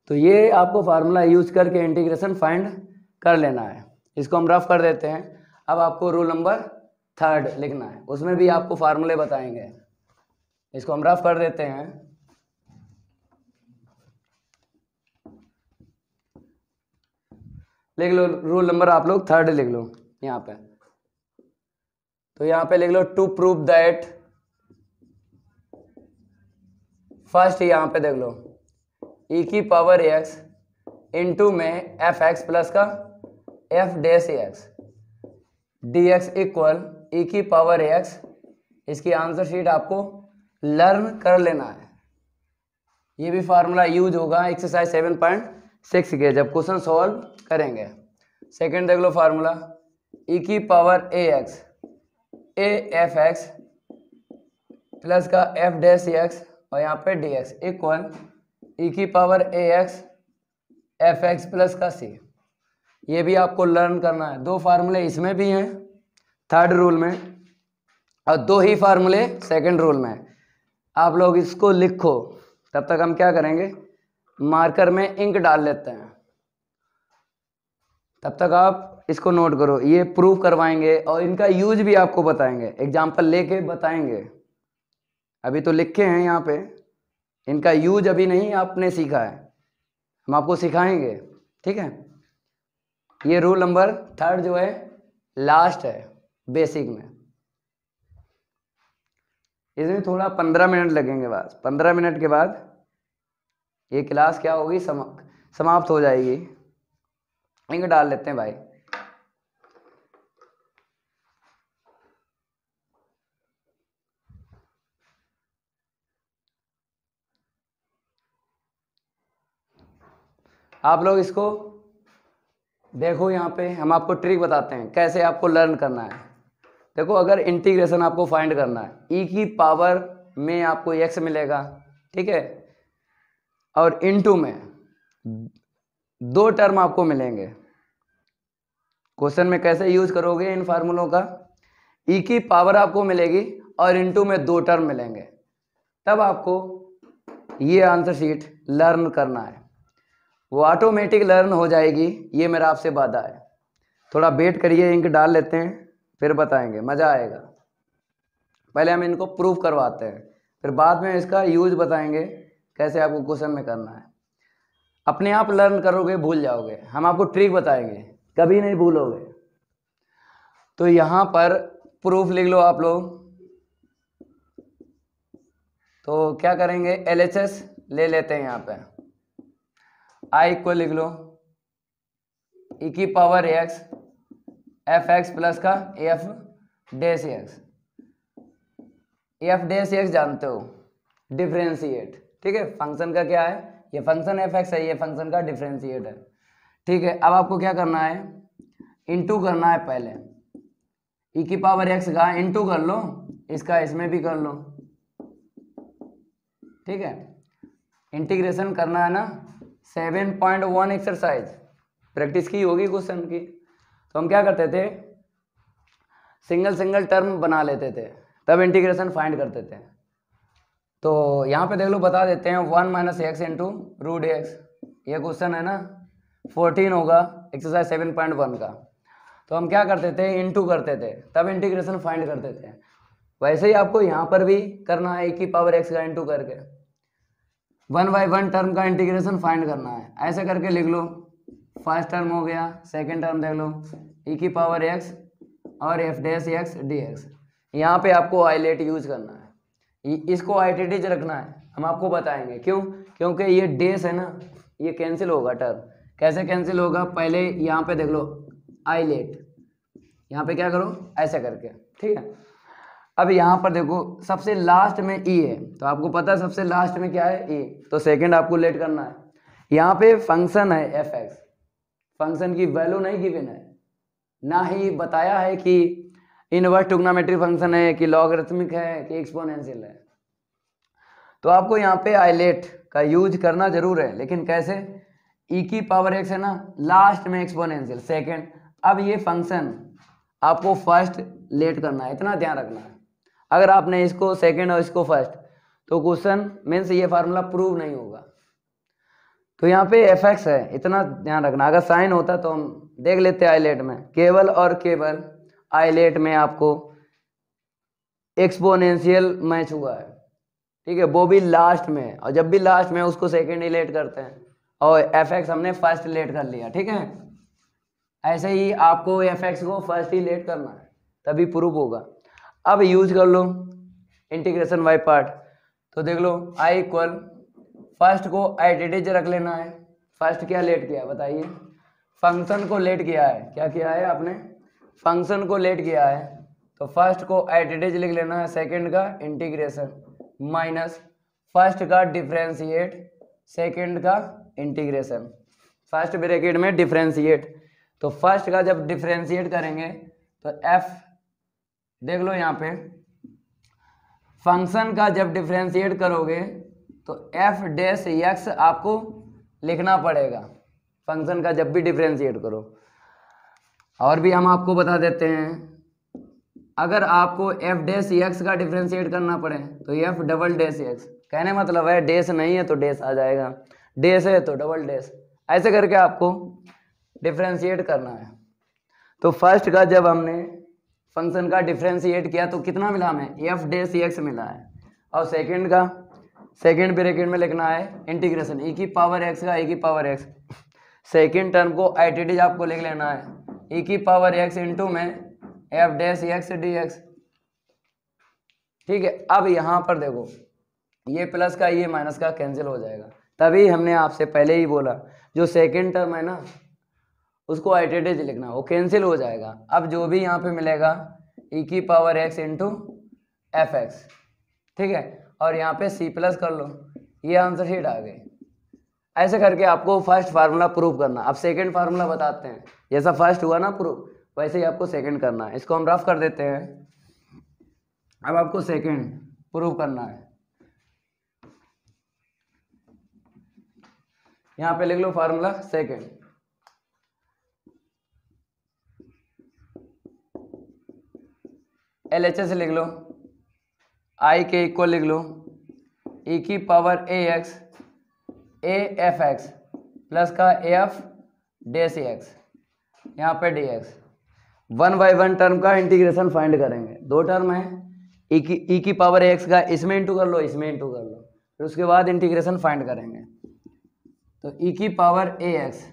तो ये आपको फार्मूला यूज करके इंटीग्रेशन फाइंड कर लेना है। इसको हम रफ कर देते हैं। अब आपको रूल नंबर 3 लिखना है, उसमें भी आपको फार्मूले बताएंगे, इसको हम रफ कर देते हैं। लिख लो रूल नंबर आप लोग 3 लिख लो यहाँ पे, तो यहाँ पे लिख लो टू प्रूव दैट, फर्स्ट यहाँ पे देख लो e की पावर x इंटू में fx प्लस का f dash x dx equal e की पावर x, इसकी आंसर शीट आपको लर्न कर लेना है। ये भी फार्मूला यूज होगा एक्सरसाइज 7.6 के जब क्वेश्चन सॉल्व करेंगे। सेकंड देख लो फार्मूला, e की power ax a fx plus का f डैश x और यहाँ पे dx इक्वल e की पावर ax fx प्लस का c। ये भी आपको लर्न करना है। 2 फार्मूले इसमें भी हैं 3rd रूल में, और 2 ही फार्मूले 2nd रूल में। आप लोग इसको लिखो, तब तक हम क्या करेंगे मार्कर में इंक डाल लेते हैं, तब तक आप इसको नोट करो। ये प्रूव करवाएंगे और इनका यूज भी आपको बताएंगे, एग्जाम्पल लेके बताएंगे। अभी तो लिखे हैं यहाँ पे, इनका यूज अभी नहीं आपने सीखा है, हम आपको सिखाएंगे। ठीक है, ये रूल नंबर 3 जो है लास्ट है बेसिक में, इसमें थोड़ा 15 मिनट लगेंगे बस। 15 मिनट के बाद ये क्लास क्या होगी समाप्त हो जाएगी। इंक डाल लेते हैं भाई। आप लोग इसको देखो, यहाँ पे हम आपको ट्रिक बताते हैं कैसे आपको लर्न करना है। देखो, अगर इंटीग्रेशन आपको फाइंड करना है, e की पावर में आपको x मिलेगा, ठीक है, और इनटू में 2 टर्म आपको मिलेंगे। क्वेश्चन में कैसे यूज करोगे इन फार्मूलों का, e की पावर आपको मिलेगी और इनटू में 2 टर्म मिलेंगे, तब आपको ये आंसर शीट लर्न करना है। वो ऑटोमेटिक लर्न हो जाएगी, ये मेरा आपसे वादा है। थोड़ा वेट करिए, इंक डाल लेते हैं फिर बताएंगे, मज़ा आएगा। पहले हम इनको प्रूफ करवाते हैं, फिर बाद में इसका यूज बताएंगे कैसे आपको क्वेश्चन में करना है। अपने आप लर्न करोगे, भूल जाओगे, हम आपको ट्रिक बताएंगे, कभी नहीं भूलोगे। तो यहाँ पर प्रूफ लिख लो आप लोग। तो क्या करेंगे, LHS ले लेते हैं यहाँ पे, I को लिख लो e की पावर x fx प्लस का f dash x, f dash x जानते हो, डिफरेंशिएट। ठीक है, फंक्शन का क्या है ये फंक्शन एफ एक्स है, ये फंक्शन का डिफरेंशिएट है। ठीक है, अब आपको क्या करना है, इंटू करना है पहले, ई की पावर एक्स का इंटू कर लो, इसका इसमें भी कर लो। ठीक है, इंटीग्रेशन करना है ना। 7.1 एक्सरसाइज प्रैक्टिस की होगी क्वेश्चन की। तो हम क्या करते थे, सिंगल सिंगल टर्म बना लेते थे, तब इंटीग्रेशन फाइंड करते थे। तो यहाँ पे देख लो, बता देते हैं 1 minus x into root x, ये क्वेश्चन है ना 14 होगा एक्सरसाइज 7.1 का। तो हम क्या करते थे, इंटू करते थे, तब इंटीग्रेशन फाइंड करते थे। वैसे ही आपको यहाँ पर भी करना है, e की पावर x का इंटू करके 1 बाई 1 टर्म का इंटीग्रेशन फाइंड करना है। ऐसे करके लिख लो, फर्स्ट टर्म हो गया, सेकंड टर्म देख लो, e की पावर x और F dash x d x. यहाँ पे आपको आइलेट यूज करना है, इसको आइटेटिज रखना है, हम आपको बताएंगे क्यों, क्योंकि ये डेस है ना, ये कैंसिल होगा टर्म। कैसे कैंसिल होगा, पहले यहाँ पे देख लो आइलेट, यहाँ पे क्या करो ऐसे करके। ठीक है, अब यहाँ पर देखो सबसे लास्ट में ई है, तो आपको पता है सबसे लास्ट में क्या है, ई, तो सेकंड आपको लेट करना है। यहाँ पे फंक्शन है एफ एक्स, फंक्शन की वैल्यू नहीं गिवन है, ना ही बताया है कि इनवर्स ट्रिग्नोमेट्री फंक्शन है कि लॉगरिथमिक है कि एक्सपोनेंशियल है। तो आपको यहाँ पे आइलेट का यूज करना जरूर है, लेकिन कैसे, ई की पावर एक्स है ना, लास्ट में एक्सपोनेंशियल सेकंड। अब ये फंक्शन आपको फर्स्ट लेट करना है, इतना ध्यान रखना है। अगर आपने इसको सेकंड और इसको फर्स्ट, तो क्वेश्चन मीन्स ये फार्मूला प्रूव नहीं होगा। तो यहाँ पे एफ एक्स है, इतना ध्यान रखना। अगर साइन होता तो हम देख लेते आइलेट में, केवल और केवल आइलेट में आपको एक्सपोनेंशियल मैच हुआ है। ठीक है, वो भी लास्ट में, और जब भी लास्ट में उसको सेकंड ही लेट करते हैं, और एफ एक्स हमने फर्स्ट लेट कर लिया। ठीक है, ऐसे ही आपको एफ एक्स को फर्स्ट ही लेट करना है, तभी प्रूफ होगा। अब यूज कर लो इंटीग्रेशन बाय पार्ट। तो देख लो आई इक्वल, फर्स्ट को आइडेंटिटी रख लेना है। फर्स्ट क्या लेट किया है बताइए, फंक्शन को लेट किया है। क्या किया है आपने, फंक्शन को लेट किया है, तो फर्स्ट को आइडेंटिटी लिख लेना है, सेकंड का इंटीग्रेशन माइनस फर्स्ट का डिफरेंशिएट, सेकंड का इंटीग्रेशन, फर्स्ट ब्रैकेट में डिफरेंशिएट। तो फर्स्ट का जब डिफरेंशिएट करेंगे तो एफ, देख लो यहाँ पे फंक्शन का जब डिफरेंशिएट करोगे तो एफ डैश एक्स आपको लिखना पड़ेगा, फंक्शन का जब भी डिफरेंशिएट करो। और भी हम आपको बता देते हैं, अगर आपको एफ डैश एक्स का डिफरेंशिएट करना पड़े तो एफ डबल डैश एक्स, कहने मतलब है डैश नहीं है तो डैश आ जाएगा, डैश है तो डबल डैश, ऐसे करके आपको डिफरेंशिएट करना है। तो फर्स्ट का जब हमने फंक्शन का डिफरेंशिएट किया तो कितना मिला हमें, एफ डैश एक्स मिला है, और सेकंड का सेकंड ब्रैकेट में लिखना है इंटीग्रेशन ई की पावर एक्स का ई की पावर एक्स, सेकंड टर्म को आइडेंटिटी आपको लिख लेना है, ई की पावर एक्स इंटू में F dash x d x. ठीक है, अब यहाँ पर देखो ये प्लस का ये माइनस का कैंसिल हो जाएगा, तभी हमने आपसे पहले ही बोला जो सेकंड टर्म है ना उसको आइडेंटिटी लिखना, वो कैंसिल हो जाएगा। अब जो भी यहाँ पे मिलेगा ई की power x into F x. ठीक है, और यहाँ पे सी प्लस कर लो, ये आंसर शीट आ गई। ऐसे करके आपको फर्स्ट फार्मूला प्रूव करना। अब सेकंड फार्मूला बताते हैं, जैसा फर्स्ट हुआ ना प्रूव, वैसे ही आपको सेकंड करना है। इसको हम रफ कर देते हैं। अब आपको सेकंड प्रूव करना है, यहाँ पे लिख लो फार्मूला सेकंड, LHS लिख लो, आई के इक्वल लिख लो ई की power a x A F x plus का एफ डैश एक्स, यहाँ पे डी एक्स। 1 बाई 1 टर्म का इंटीग्रेशन फाइंड करेंगे, दो टर्म है, ई की पावर एक्स का इसमें इंटू कर लो, इसमें इंटू कर लो, फिर उसके बाद इंटीग्रेशन फाइंड करेंगे। तो ई की पावर ए एक्स,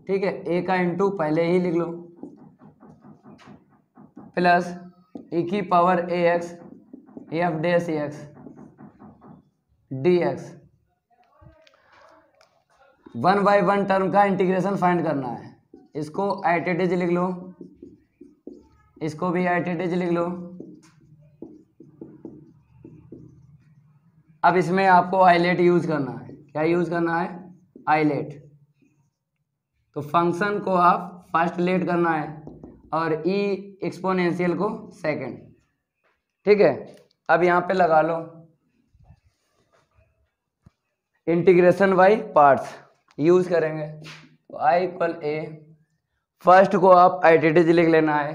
ठीक है, ए का इंटू पहले ही लिख लो, प्लस ई की power a x f dash x d x. 1 by 1 term का इंटीग्रेशन फाइंड करना है, इसको आइडेंटिटी लिख लो, इसको भी आइडेंटिटी लिख लो। अब इसमें आपको हाईलाइट यूज करना है, क्या यूज करना है, आईलेट। तो फंक्शन को आप फर्स्ट लेट करना है और ई एक्सपोनेंशियल को सेकंड, ठीक है। अब यहाँ पे लगा लो इंटीग्रेशन बाई पार्ट्स यूज करेंगे। तो आई इक्वल ए, फर्स्ट को आप आईटीटी लिख लेना है,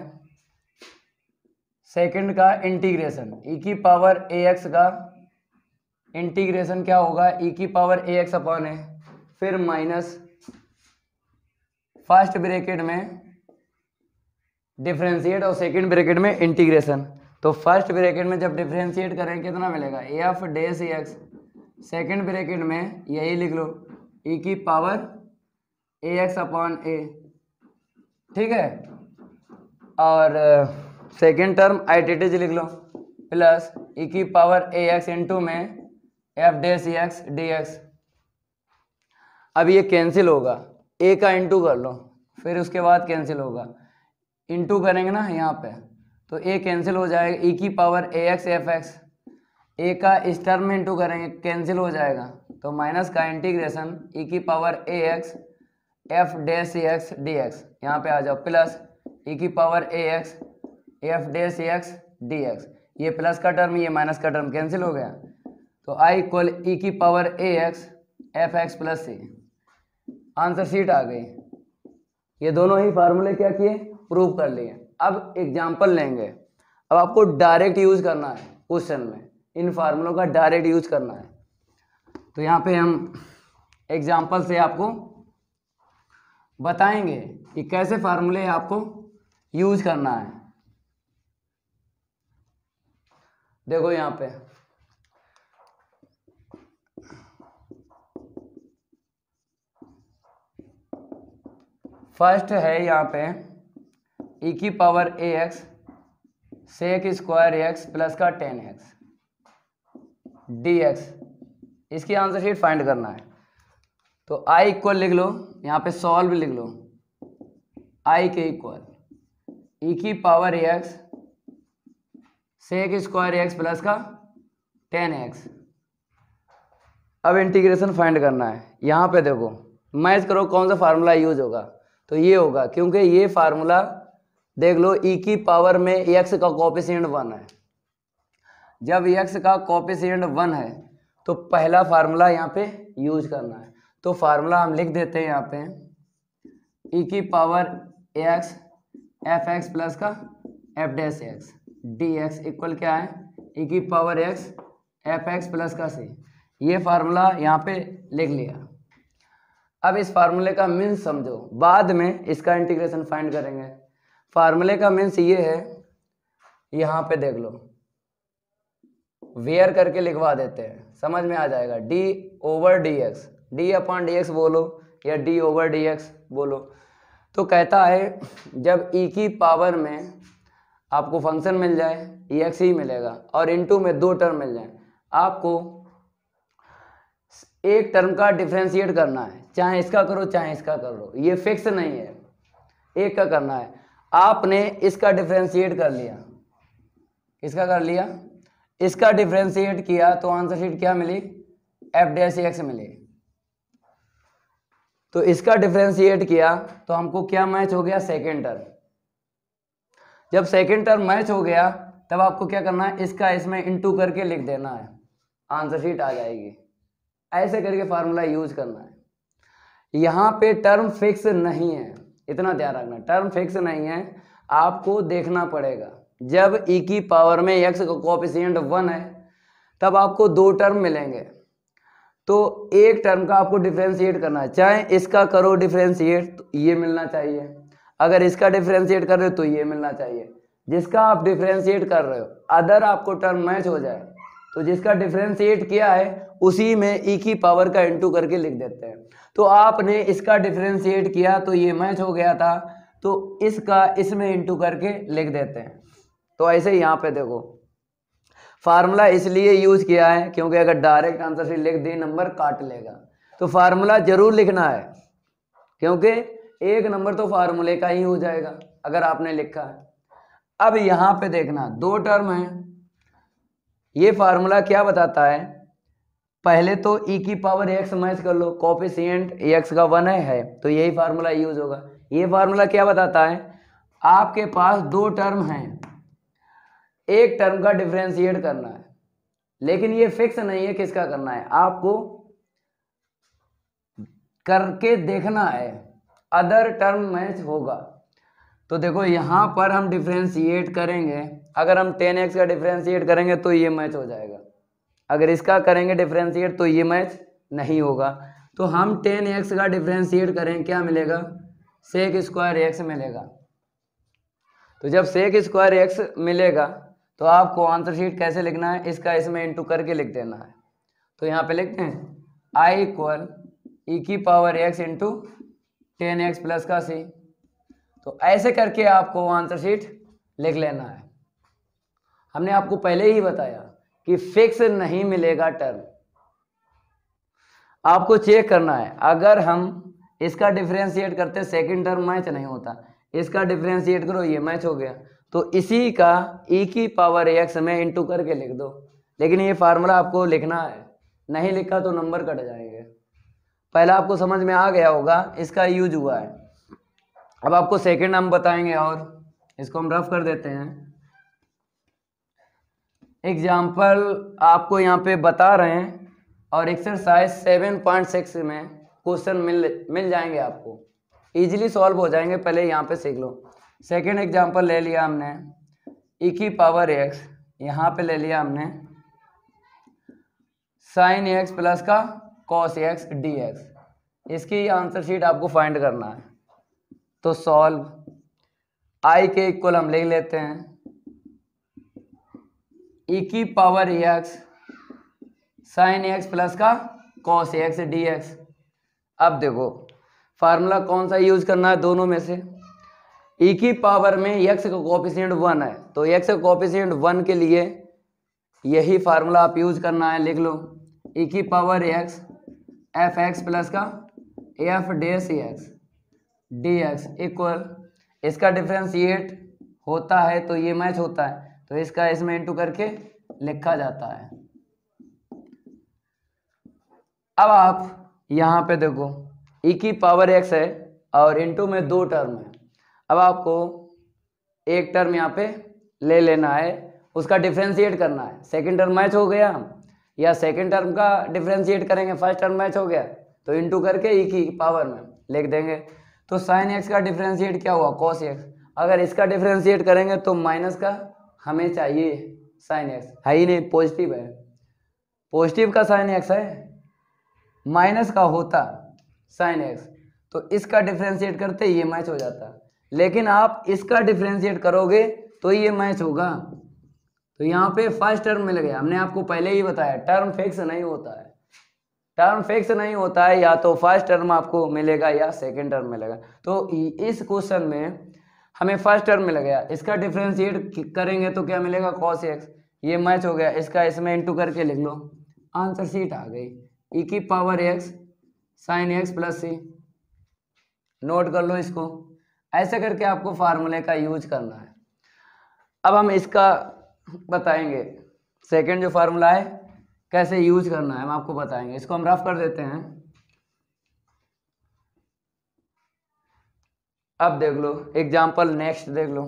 सेकंड का इंटीग्रेशन ई की पावर ए एक्स का इंटीग्रेशन क्या होगा, ई की पावर ए एक्स अपॉन ए, फिर माइनस फर्स्ट ब्रैकेट में डिफरेंशिएट और सेकंड ब्रैकेट में इंटीग्रेशन। तो फर्स्ट ब्रैकेट में जब डिफरेंशिएट करें कितना मिलेगा, A F dash x, second bracket में यही लिख लो ई की पावर ए एक्स अपॉन ए, ठीक है। और सेकंड टर्म आईटीटी लिख लो प्लस ई की पावर ए एक्स इंटू में F dash x d x. अब ये कैंसिल होगा, ए का इंटू कर लो, फिर उसके बाद कैंसिल होगा, इंटू करेंगे ना यहाँ पे, तो ए कैंसिल हो जाएगा, ई की power a x f x, ए का इस टर्म में इंटू करेंगे कैंसिल हो जाएगा, तो माइनस का इंटीग्रेशन ई की power a x f dash x d x, यहाँ पे आ जाओ प्लस ई की power a x f dash x d x, ये प्लस का टर्म ये माइनस का टर्म कैंसिल हो गया। तो आई इक्वल ई की power a x f x plus c, answer sheet आ गई। ये दोनों ही फार्मूले क्या किए, प्रूव कर लिए। अब एग्जाम्पल लेंगे, अब आपको डायरेक्ट यूज करना है क्वेश्चन में, इन फार्मूलों का डायरेक्ट यूज करना है। तो यहाँ पे हम एग्जाम्पल से आपको बताएंगे कि कैसे फार्मूले आपको यूज करना है। देखो यहाँ पे फर्स्ट है यहाँ पे ई की power a x sec square x plus का 10x डी एक्स, इसकी आंसर शीट फाइंड करना है। तो आई इक्वल लिख लो, यहाँ पे सॉल्व लिख लो, आई के इक्वल ई की power x sec square x plus का 10x। अब इंटीग्रेशन फाइंड करना है। यहाँ पे देखो मैच करो कौन सा फार्मूला यूज होगा, तो ये होगा, क्योंकि ये फार्मूला देख लो ई की पावर में एक्स का कोएफिशिएंट 1 है। जब एक्स का कोएफिशिएंट 1 है तो पहला फार्मूला यहाँ पे यूज करना है। तो फार्मूला हम लिख देते हैं यहाँ पे ई की power x f x plus का f dash x d x equal क्या है, ई की power x f x plus का सी। ये फार्मूला यहाँ पे लिख लिया। अब इस फार्मूले का मीन्स समझो, बाद में इसका इंटीग्रेशन फाइंड करेंगे। फार्मूले का मीन्स ये है, यहाँ पे देख लो वेयर करके लिखवा देते हैं, समझ में आ जाएगा। D over D x, D upon D x बोलो या डी ओवर डी एक्स बोलो। तो कहता है जब ई की पावर में आपको फंक्शन मिल जाए ई एक्स ही मिलेगा और इनटू में 2 टर्म मिल जाए, आपको एक टर्म का डिफरेंशिएट करना है, चाहे इसका करो चाहे इसका करो, ये फिक्स नहीं है, एक का करना है। आपने इसका डिफरेंशिएट कर लिया, इसका कर लिया, इसका डिफरेंशिएट किया तो आंसर शीट क्या मिली, एफ डैश एक्स मिली। तो इसका डिफरेंशिएट किया तो हमको क्या मैच हो गया, सेकेंड टर्म। जब सेकेंड टर्म मैच हो गया तब आपको क्या करना है, इसका इसमें इंटू करके लिख देना है, आंसर शीट आ जाएगी। ऐसे करके फार्मूला यूज करना है। यहाँ पे टर्म फिक्स नहीं है, इतना ध्यान रखना, टर्म फिक्स नहीं है, आपको देखना पड़ेगा। जब ई की पावर में एक्स का कोएफिशिएंट 1 है तब आपको 2 टर्म मिलेंगे, तो एक टर्म का आपको डिफरेंशिएट करना है, चाहे इसका करो डिफरेंशिएट तो ये मिलना चाहिए, अगर इसका डिफरेंशिएट कर रहे हो तो ये मिलना चाहिए। जिसका आप डिफरेंशिएट कर रहे हो अदर आपको टर्म मैच हो जाए तो जिसका डिफरेंशिएट किया है उसी में ई की पावर का इंटू करके लिख देते हैं। तो आपने इसका डिफरेंशिएट किया तो ये मैच हो गया था, तो इसका इसमें इंटू करके लिख देते हैं। तो ऐसे यहाँ पे देखो फार्मूला इसलिए यूज किया है क्योंकि अगर डायरेक्ट आंसर से लिख दी नंबर काट लेगा, तो फार्मूला जरूर लिखना है, क्योंकि एक नंबर तो फार्मूले का ही हो जाएगा अगर आपने लिखा है। अब यहाँ पे देखना 2 टर्म है, ये फार्मूला क्या बताता है, पहले तो e की पावर x मैच कर लो, कोफिशिएंट x का 1 है तो यही फार्मूला यूज होगा। ये फार्मूला क्या बताता है, आपके पास दो टर्म हैं, एक टर्म का डिफरेंशिएट करना है, लेकिन ये फिक्स नहीं है किसका करना है, आपको करके देखना है, अदर टर्म मैच होगा। तो देखो यहाँ पर हम डिफरेंशिएट करेंगे, अगर हम 10x का डिफरेंशिएट करेंगे तो ये मैच हो जाएगा, अगर इसका करेंगे डिफरेंशिएट तो ये मैच नहीं होगा। तो हम 10x का डिफरेंशिएट करें, क्या मिलेगा, सेक स्क्वायर x मिलेगा। तो जब सेक स्क्वायर x मिलेगा तो आपको आंसर शीट कैसे लिखना है, इसका इसमें इंटू करके लिख देना है। तो यहाँ पे लिखते हैं i इक्वल ई की power x into 10x plus का c। तो ऐसे करके आपको आंसर शीट लिख लेना है। हमने आपको पहले ही बताया कि फिक्स नहीं मिलेगा टर्म, आपको चेक करना है। अगर हम इसका डिफरेंशिएट करते सेकंड टर्म मैच नहीं होता, इसका डिफरेंशिएट करो ये मैच हो गया, तो इसी का e की पावर x में इंटू करके लिख दो। लेकिन ये फार्मूला आपको लिखना है, नहीं लिखा तो नंबर कट जाएंगे। पहला आपको समझ में आ गया होगा, इसका यूज हुआ है। अब आपको सेकंड हम बताएंगे और इसको हम रफ कर देते हैं। एग्जाम्पल आपको यहाँ पे बता रहे हैं और एक्सरसाइज 7.6 में क्वेश्चन मिल जाएंगे, आपको इजीली सॉल्व हो जाएंगे, पहले यहाँ पे सीख लो। सेकंड एग्जाम्पल ले लिया हमने e की पावर x, यहाँ पे ले लिया हमने साइन x प्लस का कॉस x dx। इसकी आंसर शीट आपको फाइंड करना है। तो सॉल्व i के इक्वल हम लिख लेते हैं e की power x sine x plus का कॉस x dx। अब देखो फार्मूला कौन सा यूज करना है, दोनों में से e की पावर में x का कोफिशिएंट 1 है, तो x का कोफिशिएंट 1 के लिए यही फार्मूला आप यूज करना है, लिख लो e की power x f x plus का f dash x dx equal, इसका डिफरेंशिएट होता है तो ये मैच होता है, तो इसका इसमें इंटू करके लिखा जाता है। अब आप यहाँ पे देखो e की पावर x है और इंटू में दो टर्म है। अब आपको एक टर्म यहाँ पे ले लेना है, उसका डिफरेंशिएट करना है। सेकंड टर्म मैच हो गया, या सेकंड टर्म का डिफरेंशिएट करेंगे, फर्स्ट टर्म मैच हो गया तो इंटू करके e की पावर में लिख देंगे। तो साइन x का डिफरेंशिएट क्या हुआ, कॉस x। अगर इसका डिफरेंशिएट करेंगे तो माइनस का हमें चाहिए साइन x, है ही नहीं, पॉजिटिव है, पॉजिटिव का साइन x है, माइनस का होता साइन x, तो इसका डिफरेंशिएट करते ये मैच हो जाता। लेकिन आप इसका डिफरेंशिएट करोगे तो ये मैच होगा। तो यहाँ पे फर्स्ट टर्म मिल गया, हमने आपको पहले ही बताया टर्म फिक्स नहीं होता है, टर्म फिक्स नहीं होता है, या तो फर्स्ट टर्म आपको मिलेगा या सेकंड टर्म मिलेगा। तो इस क्वेश्चन में हमें फर्स्ट टर्म मिल गया, इसका डिफरेंशिएट करेंगे तो क्या मिलेगा, कॉस x, ये मैच हो गया, इसका इसमें इंटू करके लिख लो, आंसर शीट आ गई e की power x sine x plus c। Note कर लो इसको, ऐसे करके आपको फार्मूले का यूज करना है। अब हम इसका बताएंगे, सेकंड जो फार्मूला है कैसे यूज करना है हम आपको बताएंगे। इसको हम रफ कर देते हैं। अब देख लो एग्जाम्पल नेक्स्ट देख लो,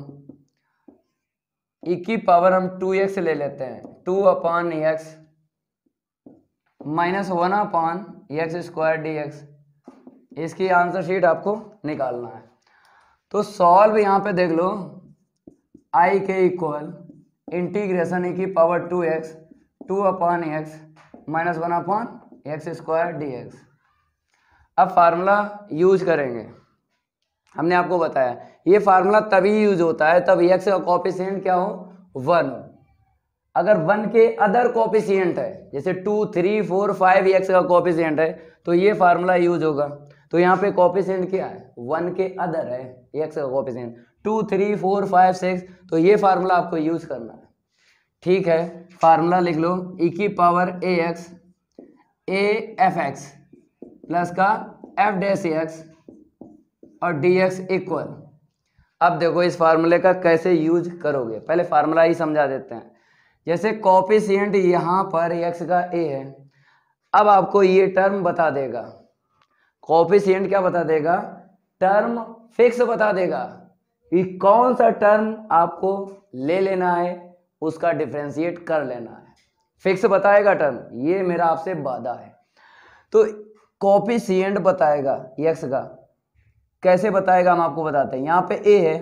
e की पावर हम 2x ले लेते हैं, 2/x minus 1/x square dx। इसकी आंसर शीट आपको निकालना है। तो सॉल्व यहाँ पे देख लो i के इक्वल इंटीग्रेशन e की power 2x 2/x minus 1/x square dx। अब फार्मूला यूज करेंगे, हमने आपको बताया ये फार्मूला तभी यूज होता है तब x का कोफिशिएंट क्या हो, 1 हो। अगर 1 के अदर कोफिशिएंट है, जैसे 2 3 4 5 x का कोफिशिएंट है, तो ये फार्मूला यूज होगा। तो यहाँ पे कोफिशिएंट क्या है, 1 के अदर है x का कोफिशिएंट, 2 3 4 5 6, तो ये फार्मूला आपको यूज करना है। ठीक है, फार्मूला लिख लो e की power ax a F x plus का f डैश x और dx इक्वल। अब देखो इस फार्मूले का कैसे यूज करोगे, पहले फार्मूला ही समझा देते हैं। जैसे कोफिशिएंट यहाँ पर x का a है, अब आपको ये टर्म बता देगा, कोएफिशिएंट क्या बता देगा, टर्म फिक्स बता देगा कि कौन सा टर्म आपको ले लेना है, उसका डिफरेंशिएट कर लेना है, फिक्स बताएगा टर्म, ये मेरा आपसे वादा है। तो कोएफिशिएंट बताएगा एक्स का, कैसे बताएगा हम आपको बताते हैं। यहाँ पे ए है,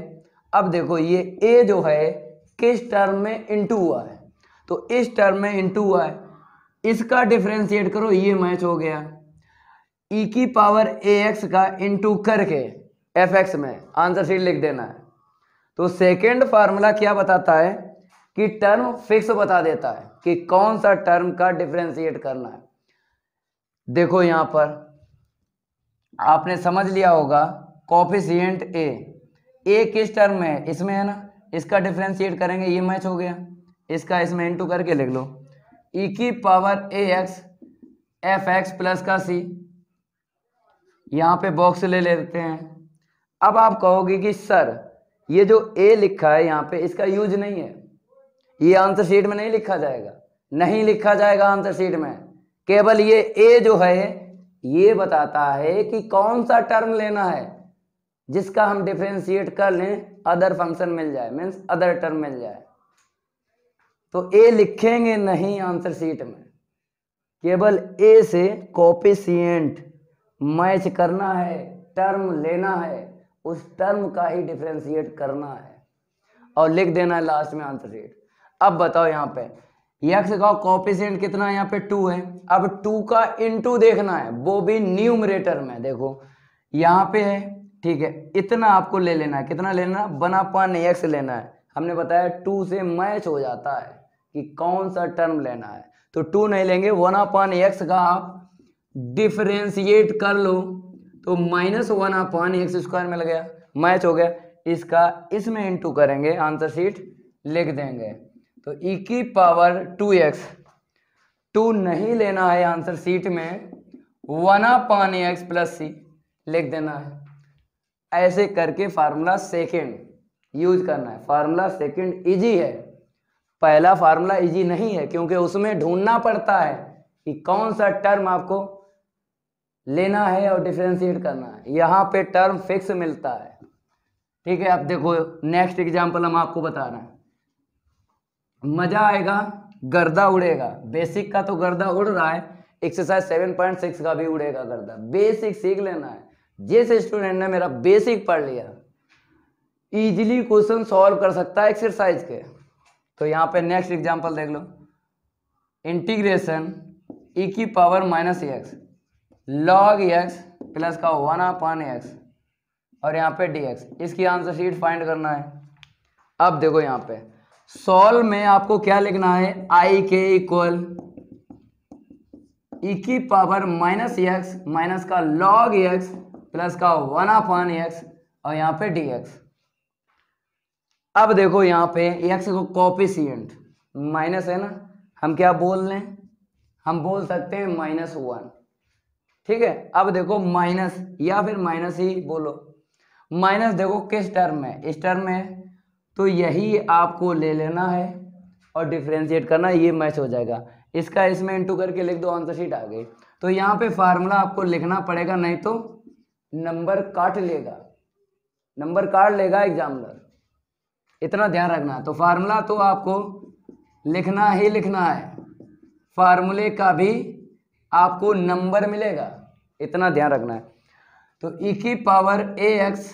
अब देखो ये ए जो है किस टर्म में इंटू हुआ है, तो इस टर्म में इंटू हुआ है, इसका डिफरेंशिएट करो, ये मैच हो गया। ई की पावर ए एक्स का इंटू करके एफ एक्स में आंसर शीट लिख देना है। तो सेकेंड फार्मूला क्या बताता है कि टर्म फिक्स बता देता है कि कौन सा टर्म का डिफरेंशिएट करना है। देखो यहां पर आपने समझ लिया होगा कोएफिशिएंट ए किस टर्म में है, इसमें है ना, इसका डिफरेंशिएट करेंगे, ये मैच हो गया, इसका इसमें इंटू करके लिख लो, ई की power a x f x plus का सी, यहाँ पे बॉक्स ले लेते हैं। अब आप कहोगे कि सर ये जो ए लिखा है यहाँ पे इसका यूज नहीं है, ये आंसर शीट में नहीं लिखा जाएगा, नहीं लिखा जाएगा आंसर शीट में, केवल ये ए जो है ये बताता है कि कौन सा टर्म लेना है जिसका हम डिफरेंशिएट कर लें, अदर फंक्शन मिल जाए, मीन्स अदर टर्म मिल जाए। तो ए लिखेंगे नहीं आंसर शीट में, केवल ए से कोएफिशिएंट मैच करना है, टर्म लेना है, उस टर्म का ही डिफरेंशिएट करना है और लिख देना है लास्ट में आंसर शीट। अब बताओ यहाँ पे एक्स का कोएफिशिएंट कितना है, यहाँ पे 2 है, अब 2 का इंटू देखना है, वो भी न्यूमरेटर में। देखो यहाँ पे है, ठीक है, इतना आपको ले लेना है, कितना लेना, 1/x लेना है। हमने बताया 2 से मैच हो जाता है कि कौन सा टर्म लेना है, तो 2 नहीं लेंगे, 1/x का आप डिफरेंशिएट कर लो तो -1/x² मिल गया, मैच हो गया, इसका इसमें इंटू करेंगे, आंसर शीट लिख देंगे। तो ई की पावर 2x, 2 नहीं लेना है आंसर शीट में, 1/x प्लस सी लिख देना है। ऐसे करके फार्मूला सेकेंड यूज करना है। फार्मूला सेकेंड इजी है, पहला फार्मूला इजी नहीं है क्योंकि उसमें ढूंढना पड़ता है कि कौन सा टर्म आपको लेना है और डिफरेंशिएट करना है। यहाँ पे टर्म फिक्स मिलता है, ठीक है। अब देखो नेक्स्ट एग्जांपल हम आपको बता रहे हैं, मजा आएगा, गर्दा उड़ेगा। बेसिक का तो गर्दा उड़ रहा है, एक्सरसाइज 7.6 का भी उड़ेगा गर्दा। बेसिक सीख लेना है। जिस स्टूडेंट ने मेरा बेसिक पढ़ लिया इजीली क्वेश्चन सॉल्व कर सकता है एक्सरसाइज के। तो यहाँ पे नेक्स्ट एग्जांपल देख लो, इंटीग्रेशन ई की power -x log x plus का 1/x और यहाँ पे dx, इसकी आंसर शीट फाइंड करना है। अब देखो यहाँ पे सॉल्व में आपको क्या लिखना है, i के इक्वल ई की पावर -x माइनस का log x प्लस का 1/x और यहाँ पे dx। अब देखो यहाँ पे x को कोएफिशिएंट माइनस है ना, हम क्या बोल रहे हैं, हम बोल सकते हैं -1, ठीक है। अब देखो माइनस या फिर माइनस ही बोलो, माइनस देखो किस टर्म में, इस टर्म में, तो यही आपको ले लेना है और डिफरेंशिएट करना है, ये मैच हो जाएगा। इसका इसमें इंटू करके लिख दो, आंसर शीट आ गई। तो यहाँ पे फार्मूला आपको लिखना पड़ेगा, नहीं तो नंबर काट लेगा, नंबर काट लेगा एग्जामिनर, इतना ध्यान रखना। तो फार्मूला तो आपको लिखना ही लिखना है, फार्मूले का भी आपको नंबर मिलेगा, इतना ध्यान रखना है। तो ई की पावर ax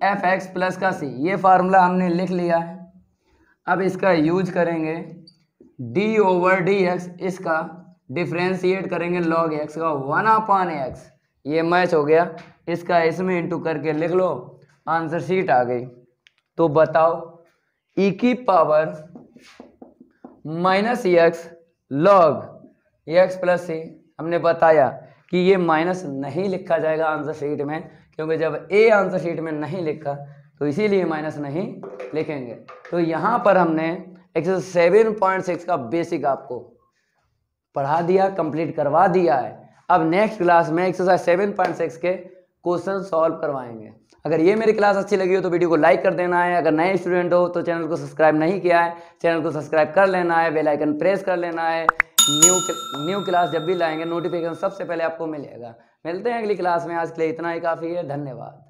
fx प्लस का c, ये फार्मूला हमने लिख लिया है। अब इसका यूज करेंगे d/dx, इसका डिफरेंशिएट करेंगे log x का 1/x, ये मैच हो गया, इसका इसमें इंटू करके लिख लो, आंसर शीट आ गई। तो बताओ ई की power -x log x plus c, हमने बताया कि ये माइनस नहीं लिखा जाएगा आंसर शीट में, क्योंकि जब ए आंसर शीट में नहीं लिखा तो इसीलिए माइनस नहीं लिखेंगे। तो यहाँ पर हमने एक्सरसाइज 7.6 का बेसिक आपको पढ़ा दिया, कंप्लीट करवा दिया है। अब नेक्स्ट क्लास में एक्सरसाइज 7.6 के क्वेश्चन सॉल्व करवाएंगे। अगर ये मेरी क्लास अच्छी लगी हो तो वीडियो को लाइक कर देना है, अगर नए स्टूडेंट हो तो चैनल को सब्सक्राइब नहीं किया है, चैनल को सब्सक्राइब कर लेना है, बेल आइकन प्रेस कर लेना है। न्यू क्लास जब भी लाएंगे नोटिफिकेशन सबसे पहले आपको मिलेगा। मिलते हैं अगली क्लास में, आज के लिए इतना ही काफ़ी है, धन्यवाद।